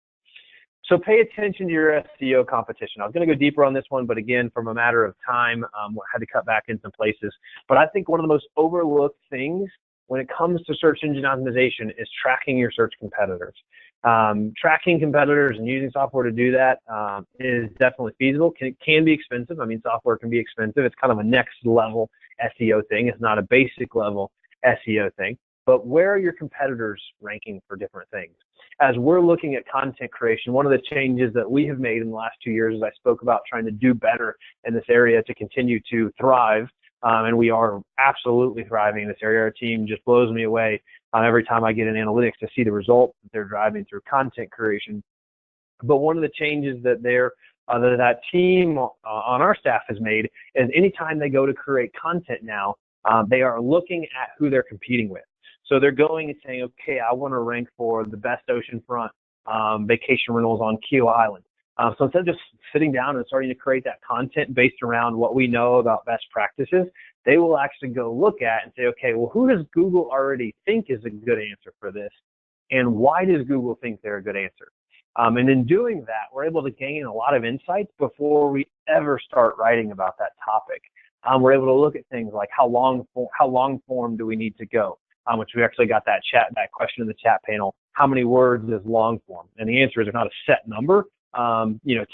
So pay attention to your SEO competition. I was going to go deeper on this one, but again, from a matter of time, I had to cut back in some places. But I think one of the most overlooked things when it comes to search engine optimization is tracking your search competitors. Tracking competitors and using software to do that is definitely feasible. It can be expensive. I mean, software can be expensive. It's kind of a next level SEO thing. It's not a basic level SEO thing. But where are your competitors ranking for different things? As we're looking at content creation, one of the changes that we have made in the last 2 years is I spoke about trying to do better in this area to continue to thrive. And we are absolutely thriving in this area. Our team just blows me away every time I get in analytics to see the results that they're driving through content creation. But one of the changes that that team on our staff has made is anytime they go to create content now, they are looking at who they're competing with. So they're going and saying, okay, I want to rank for the best oceanfront vacation rentals on Keel Island. So instead of just sitting down and starting to create that content based around what we know about best practices, they will actually go look at and say, okay, well, who does Google already think is a good answer for this? And why does Google think they're a good answer? And in doing that, we're able to gain a lot of insights before we ever start writing about that topic. We're able to look at things like how long form do we need to go? Which we actually got that question in the chat panel. How many words is long form? And the answer is there's not a set number.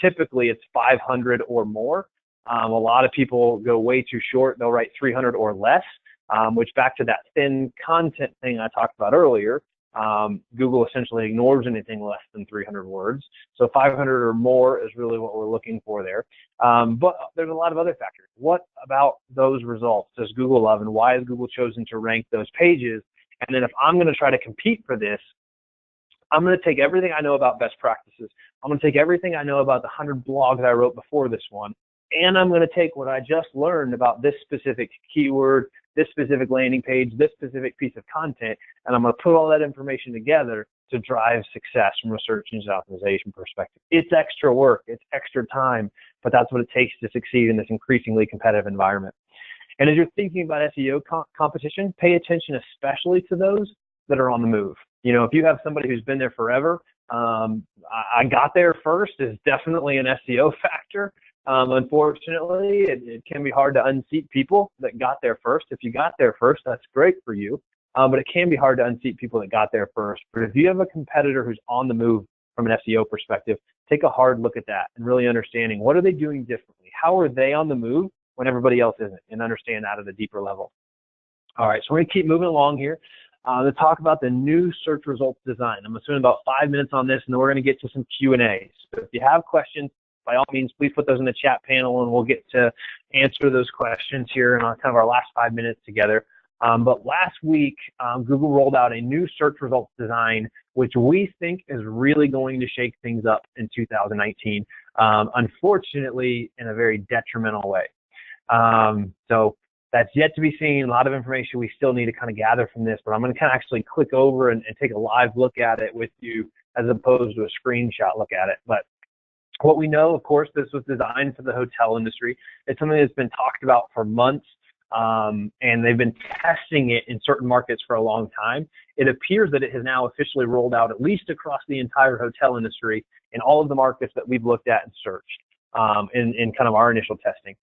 Typically it's 500 or more. A lot of people go way too short. They'll write 300 or less, which back to that thin content thing I talked about earlier, Google essentially ignores anything less than 300 words. So 500 or more is really what we're looking for there. But there's a lot of other factors. What about those results does Google love, and why has Google chosen to rank those pages? And then if I'm going to try to compete for this, I'm going to take everything I know about best practices. I'm going to take everything I know about the 100 blogs I wrote before this one, and I'm going to take what I just learned about this specific keyword, this specific landing page, this specific piece of content, and I'm going to put all that information together to drive success from a search engine optimization perspective. It's extra work, it's extra time, but that's what it takes to succeed in this increasingly competitive environment. And as you're thinking about SEO competition, pay attention especially to those that are on the move. You know, if you have somebody who's been there forever, I got there first is definitely an SEO factor. Unfortunately, it can be hard to unseat people that got there first. If you got there first, that's great for you. But it can be hard to unseat people that got there first. But if you have a competitor who's on the move from an SEO perspective, take a hard look at that and really understanding what are they doing differently? How are they on the move when everybody else isn't? And understand that at a deeper level. All right, so we're going to keep moving along here. To talk about the new search results design. I'm assuming about 5 minutes on this, and then we're going to get to some Q&As. So if you have questions, by all means, please put those in the chat panel, and we'll get to answer those questions here in kind of our last 5 minutes together. But last week, Google rolled out a new search results design, which we think is really going to shake things up in 2019, unfortunately, in a very detrimental way. So that's yet to be seen. A lot of information we still need to kind of gather from this, but I'm going to kind of actually click over and take a live look at it with you as opposed to a screenshot look at it. But what we know, of course, this was designed for the hotel industry. It's something that's been talked about for months, and they've been testing it in certain markets for a long time. It appears that it has now officially rolled out at least across the entire hotel industry in all of the markets that we've looked at and searched in kind of our initial testing.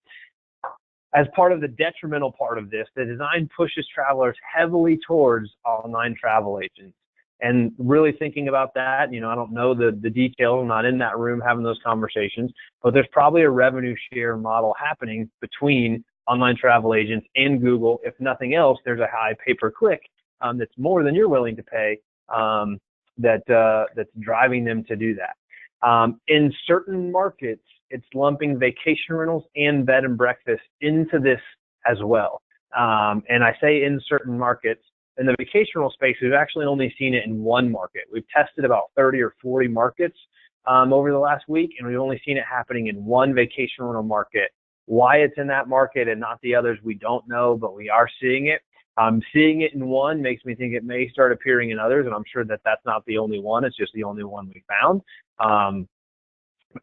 as part of the detrimental part of this, the design pushes travelers heavily towards online travel agents. And really thinking about that, I don't know the details. I'm not in that room having those conversations, but there's probably a revenue share model happening between online travel agents and Google. If nothing else, there's a high pay-per-click that's more than you're willing to pay that's driving them to do that. In certain markets, it's lumping vacation rentals and bed and breakfast into this as well. And I say in certain markets. In the vacation rental space, we've actually only seen it in one market. We've tested about 30 or 40 markets over the last week, and we've only seen it happening in one vacation rental market. Why it's in that market and not the others, we don't know, but we are seeing it. Seeing it in one makes me think it may start appearing in others, and I'm sure that that's not the only one. It's just the only one we found.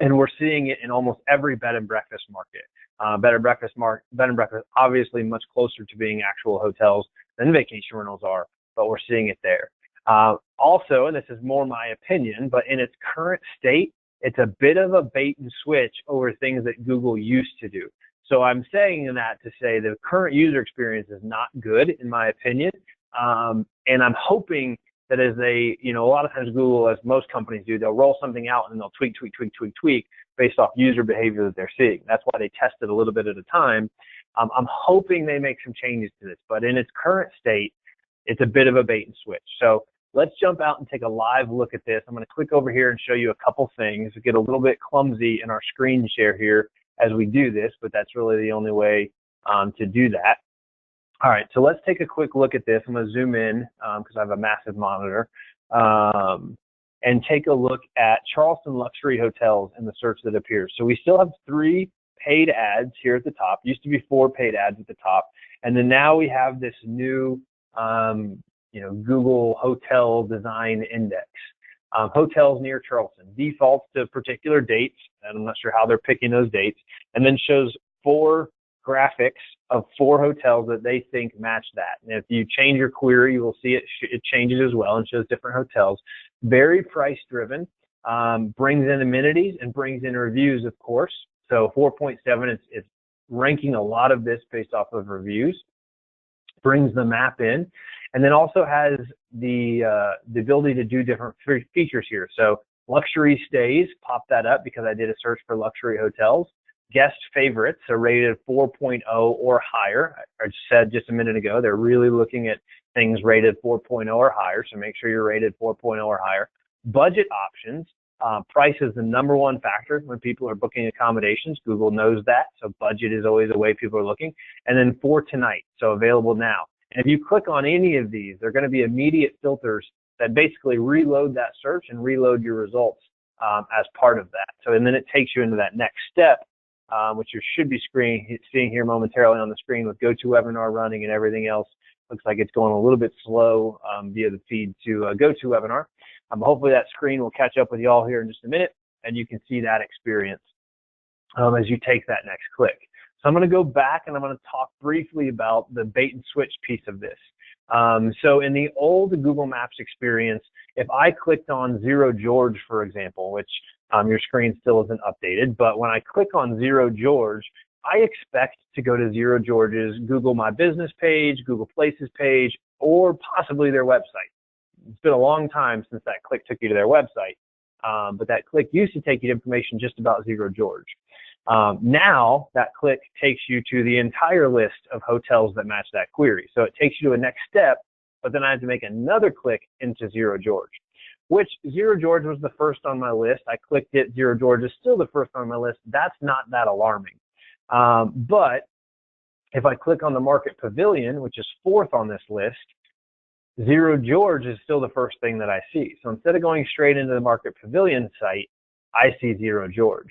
And we're seeing it in almost every bed and breakfast market. Bed and breakfast obviously much closer to being actual hotels than vacation rentals are, but we're seeing it there. Also, and this is more my opinion, but in its current state, it's a bit of a bait and switch over things that Google used to do. So I'm saying that to say the current user experience is not good, in my opinion. And I'm hoping that as they, a lot of times Google, as most companies do, they'll roll something out and they'll tweak based off user behavior that they're seeing. That's why they test it a little bit at a time. I'm hoping they make some changes to this, but in its current state, it's a bit of a bait and switch. So let's jump out and take a live look at this. I'm going to click over here and show you a couple things. We get a little bit clumsy in our screen share here as we do this, but that's really the only way to do that. All right, so let's take a quick look at this. I'm going to zoom in because I have a massive monitor and take a look at Charleston luxury hotels in the search that appears. So we still have 3 paid ads here at the top. Used to be 4 paid ads at the top, and then now we have this new, Google Hotel Design Index. Hotels near Charleston defaults to particular dates, and I'm not sure how they're picking those dates, and then shows 4 graphics of 4 hotels that they think match that. And if you change your query, you will see it changes as well and shows different hotels. Very price driven, brings in amenities and brings in reviews, of course. So 4.7, it's ranking a lot of this based off of reviews, brings the map in, and then also has the ability to do different features here. So luxury stays, pop that up because I did a search for luxury hotels. Guest favorites are rated 4.0 or higher. I said just a minute ago, they're really looking at things rated 4.0 or higher, so make sure you're rated 4.0 or higher. Budget options. Price is the #1 factor when people are booking accommodations. Google knows that, so budget is always the way people are looking. And then for tonight, so available now. And if you click on any of these, they're going to be immediate filters that basically reload that search and reload your results as part of that. So, and then it takes you into that next step, which you should be seeing here momentarily on the screen with GoToWebinar running and everything else. Looks like it's going a little bit slow via the feed to GoToWebinar. Hopefully that screen will catch up with you all here in just a minute, and you can see that experience as you take that next click. So I'm going to go back and I'm going to talk briefly about the bait and switch piece of this. So in the old Google Maps experience, if I clicked on Zero George, for example, which your screen still isn't updated, but when I click on Zero George, I expect to go to Zero George's Google My Business page, Google Places page, or possibly their website. It's been a long time since that click took you to their website, but that click used to take you to information just about Zero George. Now that click takes you to the entire list of hotels that match that query. So it takes you to a next step, but then I have to make another click into Zero George, which Zero George was the first on my list. I clicked it. Zero George is still the first on my list. That's not that alarming. But if I click on the Market Pavilion, which is 4th on this list, Zero George is still the first thing that I see. So instead of going straight into the Market Pavilion site, I see Zero George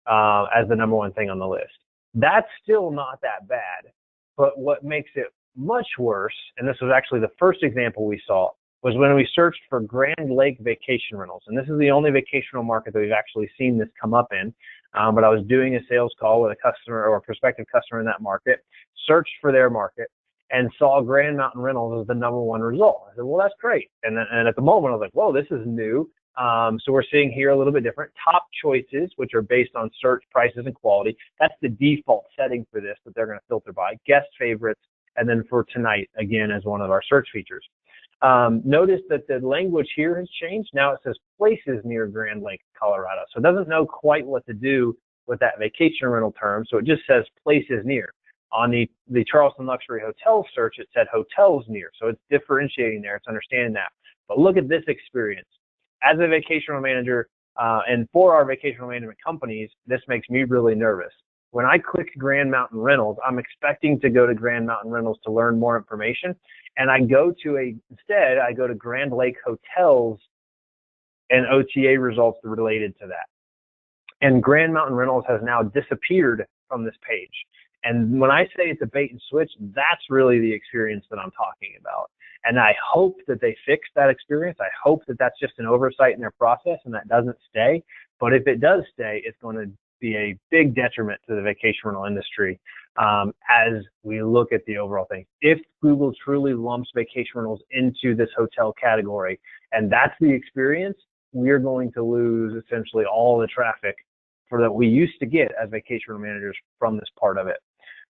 as the #1 thing on the list. That's still not that bad, but what makes it much worse, and this was actually the first example we saw, was when we searched for Grand Lake vacation rentals. And this is the only vacation rental market that we've actually seen this come up in. But I was doing a sales call with a customer or a prospective customer in that market, searched for their market, and saw Grand Mountain Rentals as the #1 result. I said, well, that's great. And at the moment, I was like, whoa, this is new. So we're seeing here a little bit different. Top choices, which are based on search, prices, and quality. That's the default setting for this that they're going to filter by. Guest favorites, and then for tonight, again, as one of our search features. Notice that the language here has changed. Now it says places near Grand Lake, Colorado. So it doesn't know quite what to do with that vacation rental term. So it just says places near. On the Charleston Luxury Hotel search, it said hotels near. So it's differentiating there. It's understanding that. But look at this experience. As a vacation rental manager, and for our vacation rental management companies, this makes me really nervous. When I click Grand Mountain Rentals, I'm expecting to go to Grand Mountain Rentals to learn more information. And I go to instead, I go to Grand Lake Hotels and OTA results related to that. And Grand Mountain Rentals has now disappeared from this page. And when I say it's a bait and switch, that's really the experience that I'm talking about. And I hope that they fix that experience. I hope that that's just an oversight in their process and that doesn't stay. But if it does stay, it's going to be a big detriment to the vacation rental industry as we look at the overall thing. If Google truly lumps vacation rentals into this hotel category, and that's the experience, we're going to lose essentially all the traffic that we used to get as vacation rental managers from this part of it.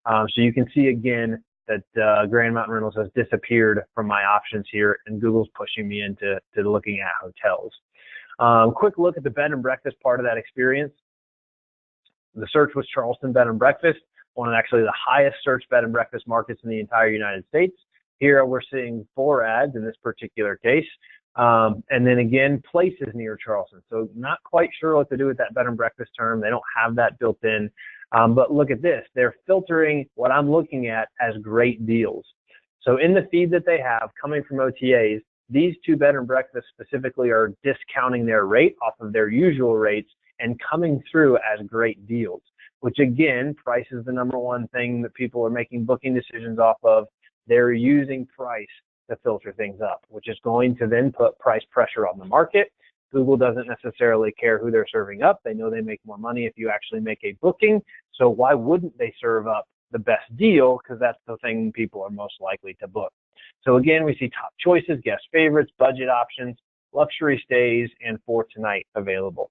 So you can see again that Grand Mountain Rentals has disappeared from my options here, and Google's pushing me into looking at hotels. Quick look at the bed and breakfast part of that experience. The search was Charleston bed and breakfast, one of actually the highest searched bed and breakfast markets in the entire United States. Here we're seeing 4 ads in this particular case. And then again, places near Charleston. So not quite sure what to do with that bed and breakfast term. They don't have that built in. But look at this. They're filtering what I'm looking at as great deals. So in the feed that they have coming from OTAs, these 2 bed and breakfasts specifically are discounting their rate off of their usual rates and coming through as great deals, which again, price is the #1 thing that people are making booking decisions off of. They're using price to filter things up, which is going to then put price pressure on the market. Google doesn't necessarily care who they're serving up. They know they make more money if you actually make a booking. So why wouldn't they serve up the best deal? Because that's the thing people are most likely to book. So again, we see top choices, guest favorites, budget options, luxury stays, and for tonight available.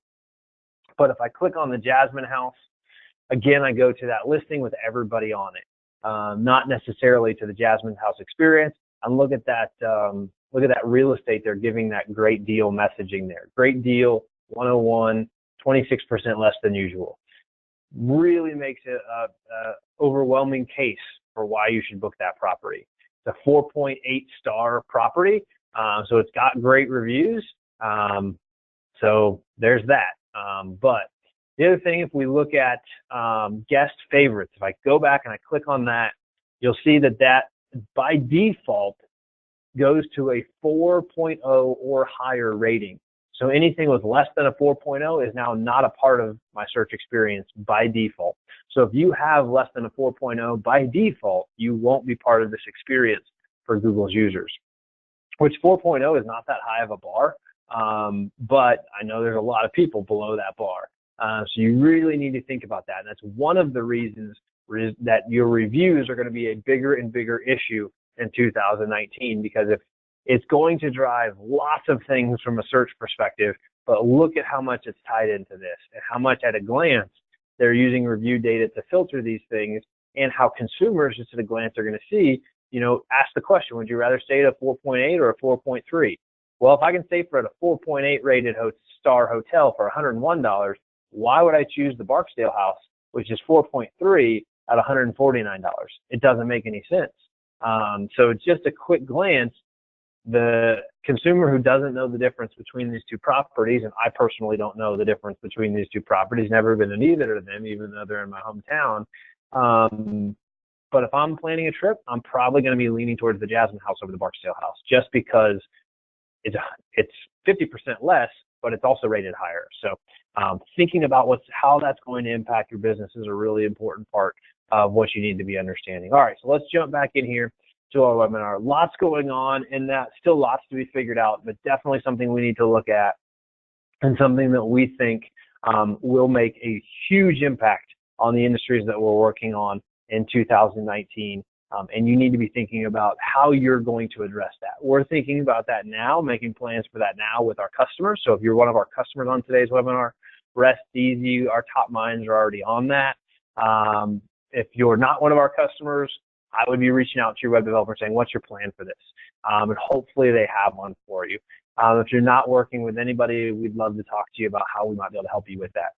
But if I click on the Jasmine House, again, I go to that listing with everybody on it, not necessarily to the Jasmine House experience. And look at that real estate. They're giving that great deal messaging there. Great deal, 101, 26% less than usual. Really makes it a overwhelming case for why you should book that property. It's a 4.8 star property, so it's got great reviews. So there's that. But the other thing, if we look at guest favorites, if I go back and I click on that, you'll see that by default goes to a 4.0 or higher rating. So anything with less than a 4.0 is now not a part of my search experience by default. So if you have less than a 4.0 by default, you won't be part of this experience for Google's users, which 4.0 is not that high of a bar. But I know there's a lot of people below that bar. So you really need to think about that. And that's one of the reasons that your reviews are going to be a bigger and bigger issue in 2019, because if it's going to drive lots of things from a search perspective, but look at how much it's tied into this and how much at a glance they're using review data to filter these things, and how consumers just at a glance are going to see, ask the question, would you rather stay at a 4.8 or a 4.3? Well, if I can stay for at a 4.8 rated star hotel for $101, why would I choose the Barksdale House, which is 4.3 at $149? It doesn't make any sense. So just a quick glance, the consumer who doesn't know the difference between these 2 properties, and I personally don't know the difference between these 2 properties, never been in either of them, even though they're in my hometown. But if I'm planning a trip, I'm probably going to be leaning towards the Jasmine House over the Barksdale House, just because it's 50% less, but it's also rated higher. So thinking about how that's going to impact your business is a really important part of what you need to be understanding. All right, so let's jump back in here to our webinar. Lots going on, and that still lots to be figured out, but definitely something we need to look at, and something that we think will make a huge impact on the industries that we're working on in 2019 And you need to be thinking about how you're going to address that. We're thinking about that now, making plans for that now with our customers. So if you're one of our customers on today's webinar, rest easy. Our top minds are already on that. If you're not one of our customers, I would be reaching out to your web developer saying, what's your plan for this? And hopefully they have one for you. If you're not working with anybody, we'd love to talk to you about how we might be able to help you with that.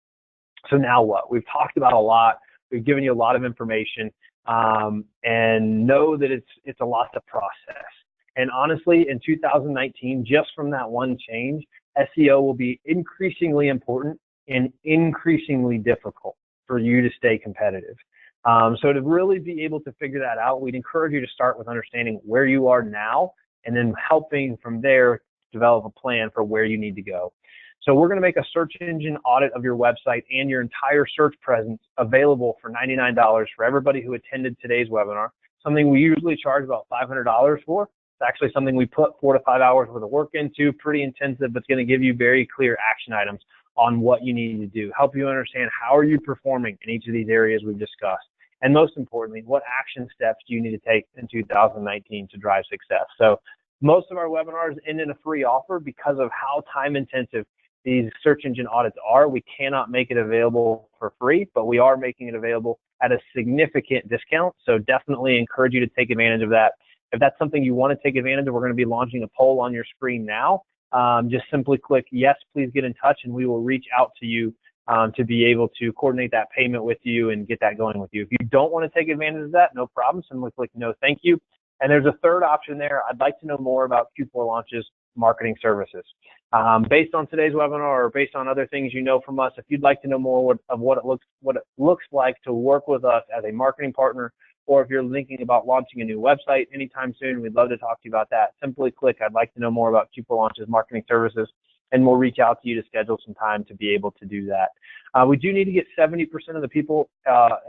So now what? We've talked about a lot. We've given you a lot of information, and know that it's a lot to process. And honestly, in 2019, just from that one change, SEO will be increasingly important and increasingly difficult for you to stay competitive. So to really be able to figure that out, we'd encourage you to start with understanding where you are now, and then helping from there develop a plan for where you need to go. So we're going to make a search engine audit of your website and your entire search presence available for $99 for everybody who attended today's webinar, something we usually charge about $500 for. It's actually something we put 4 to 5 hours worth of work into, pretty intensive, but it's going to give you very clear action items on what you need to do, help you understand how are you performing in each of these areas we've discussed. And most importantly, what action steps do you need to take in 2019 to drive success? So most of our webinars end in a free offer because of how time intensive these search engine audits are. We cannot make it available for free, but we are making it available at a significant discount. So definitely encourage you to take advantage of that. If that's something you want to take advantage of, we're going to be launching a poll on your screen now. Just simply click yes, please get in touch, and we will reach out to you to be able to coordinate that payment with you and get that going with you. If you don't want to take advantage of that, no problem. Simply click no, thank you. And there's a third option there. I'd like to know more about Q4 Launch's marketing services. Based on today's webinar or based on other things you know from us, if you'd like to know more of what it looks like to work with us as a marketing partner, or if you're thinking about launching a new website anytime soon, we'd love to talk to you about that. Simply click I'd like to know more about Q4 Launch's marketing services, and we'll reach out to you to schedule some time to be able to do that. We do need to get 70% of the people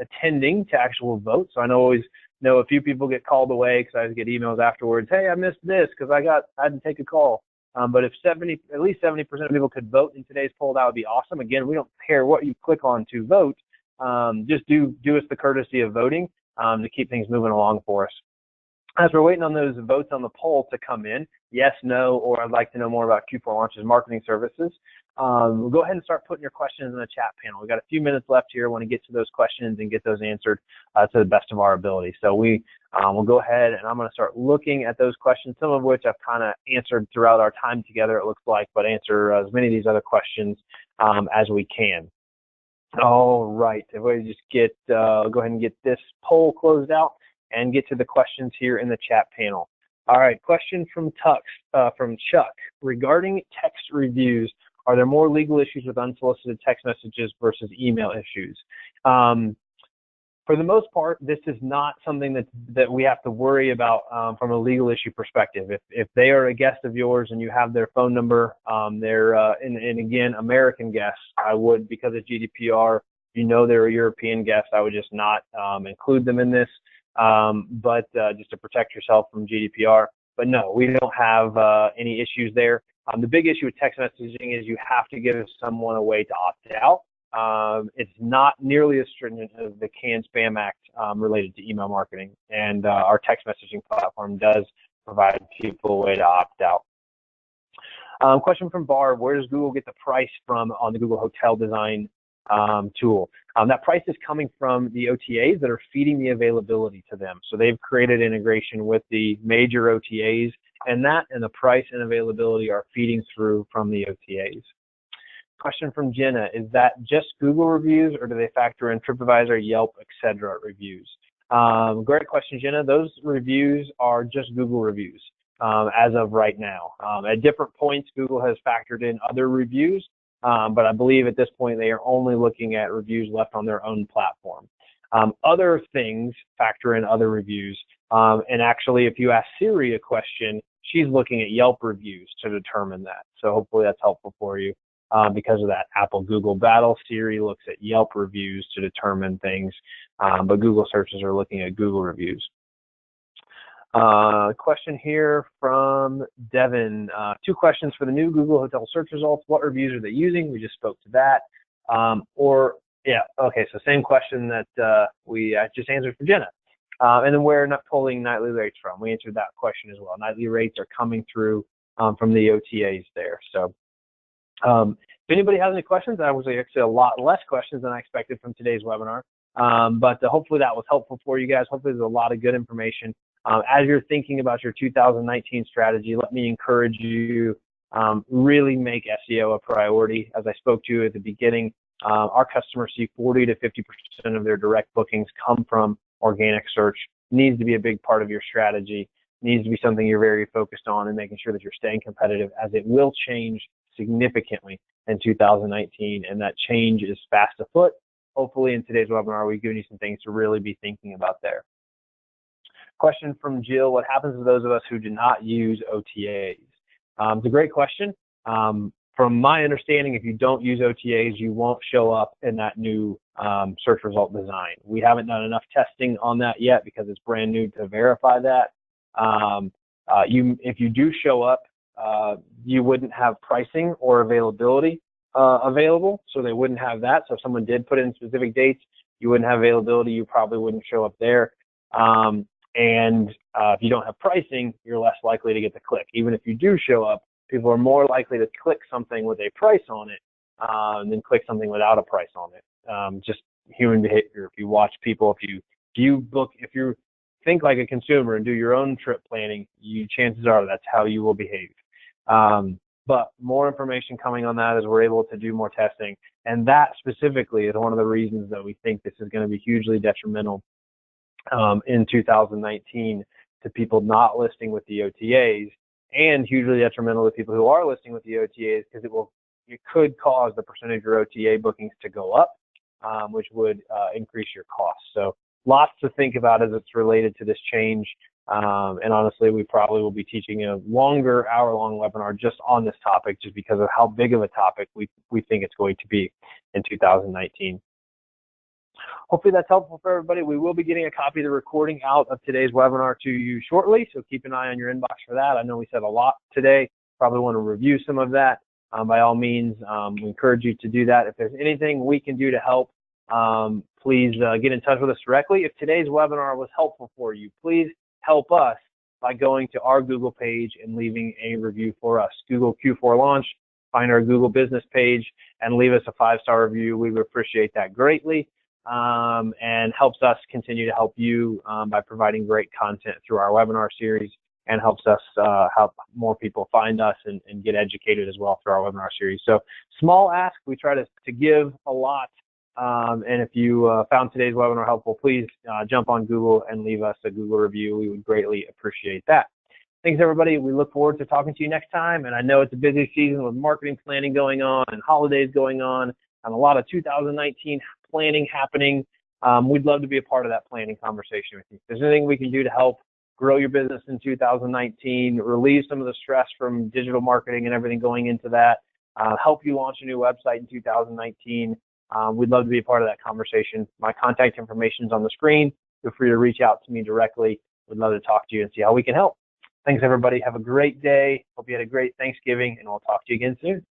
attending to actual vote. So I always know a few people get called away because I always get emails afterwards, hey, I missed this because I had to take a call. But if at least 70% of people could vote in today's poll, that would be awesome. Again, we don't care what you click on to vote. Just do us the courtesy of voting to keep things moving along for us. As we're waiting on those votes on the poll to come in, yes, no, or I'd like to know more about Q4 Launch's marketing services, we'll go ahead and start putting your questions in the chat panel. We've got a few minutes left here. I want to get to those questions and get those answered to the best of our ability. So we'll go ahead, and I'm going to start looking at those questions, some of which I've kind of answered throughout our time together, it looks like, but answer as many of these other questions as we can. All right, if we just go ahead and get this poll closed out and get to the questions here in the chat panel. All right, question from Chuck. Regarding text reviews, are there more legal issues with unsolicited text messages versus email issues? For the most part, this is not something that we have to worry about from a legal issue perspective. If they are a guest of yours and you have their phone number, they're, and again, American guests, I would, because of GDPR, you know they're a European guest, I would just not include them in this. But just to protect yourself from GDPR. But no, we don't have any issues there. The big issue with text messaging is you have to give someone a way to opt out. It's not nearly as stringent as the CAN-SPAM Act related to email marketing, and our text messaging platform does provide people a way to opt out. Question from Barb, where does Google get the price from on the Google Hotel Design tool? That price is coming from the OTAs that are feeding the availability to them. So they've created integration with the major OTAs, and the price and availability are feeding through from the OTAs. Question from Jenna, is that just Google reviews, or do they factor in TripAdvisor, Yelp, etc. reviews? Great question, Jenna. Those reviews are just Google reviews as of right now. At different points, Google has factored in other reviews, but I believe at this point they are only looking at reviews left on their own platform. Other things factor in other reviews, and actually if you ask Siri a question, she's looking at Yelp reviews to determine that. So hopefully that's helpful for you. Because of that Apple-Google battle, Siri looks at Yelp reviews to determine things, but Google searches are looking at Google reviews. Question here from Devin. 2 questions for the new Google Hotel search results. What reviews are they using? We just spoke to that. So same question that we just answered for Jenna. And then where not pulling nightly rates from. We answered that question as well. Nightly rates are coming through from the OTAs there. So if anybody has any questions, I was actually a lot less questions than I expected from today's webinar. But hopefully that was helpful for you guys. Hopefully there's a lot of good information. As you're thinking about your 2019 strategy, let me encourage you really make SEO a priority. As I spoke to you at the beginning, our customers see 40 to 50% of their direct bookings come from organic search. Needs to be a big part of your strategy. Needs to be something you're very focused on and making sure that you're staying competitive, as it will change significantly in 2019, and that change is fast afoot. Hopefully in today's webinar, we've given you some things to really be thinking about there. Question from Jill: what happens to those of us who do not use OTAs? It's a great question. From my understanding, if you don't use OTAs, you won't show up in that new search result design. We haven't done enough testing on that yet because it's brand new to verify that. If you do show up, you wouldn't have pricing or availability available, so they wouldn't have that. So if someone did put in specific dates, you wouldn't have availability, you probably wouldn't show up there. If you don't have pricing, you're less likely to get the click. Even if you do show up, people are more likely to click something with a price on it than click something without a price on it. Just human behavior. If you watch people, if you think like a consumer and do your own trip planning, chances are that's how you will behave. But more information coming on that as we're able to do more testing. And that specifically is one of the reasons that we think this is going to be hugely detrimental in 2019 to people not listing with the OTAs, and hugely detrimental to people who are listing with the OTAs, because it could cause the percentage of your OTA bookings to go up, which would increase your costs. So lots to think about as it's related to this change. And honestly, we probably will be teaching a longer hour-long webinar just on this topic, just because of how big of a topic we think it's going to be in 2019. Hopefully that's helpful for everybody. We will be getting a copy of the recording out of today's webinar to you shortly, so keep an eye on your inbox for that. I know we said a lot today. Probably want to review some of that. By all means, we encourage you to do that. If there's anything we can do to help, please get in touch with us directly. If today's webinar was helpful for you, please help us by going to our Google page and leaving a review for us. Google Q4 Launch, find our Google business page, and leave us a 5-star review. We would appreciate that greatly, and helps us continue to help you by providing great content through our webinar series, and helps us help more people find us and get educated as well through our webinar series. So small ask, we try to give a lot. And if you found today's webinar helpful, please jump on Google and leave us a Google review. We would greatly appreciate that. Thanks, everybody. We look forward to talking to you next time. And I know it's a busy season with marketing planning going on and holidays going on and a lot of 2019 planning happening. We'd love to be a part of that planning conversation with you. If there's anything we can do to help grow your business in 2019, relieve some of the stress from digital marketing and everything going into that, help you launch a new website in 2019, we'd love to be a part of that conversation. My contact information is on the screen. Feel free to reach out to me directly. We'd love to talk to you and see how we can help. Thanks, everybody. Have a great day. Hope you had a great Thanksgiving, and we'll talk to you again soon.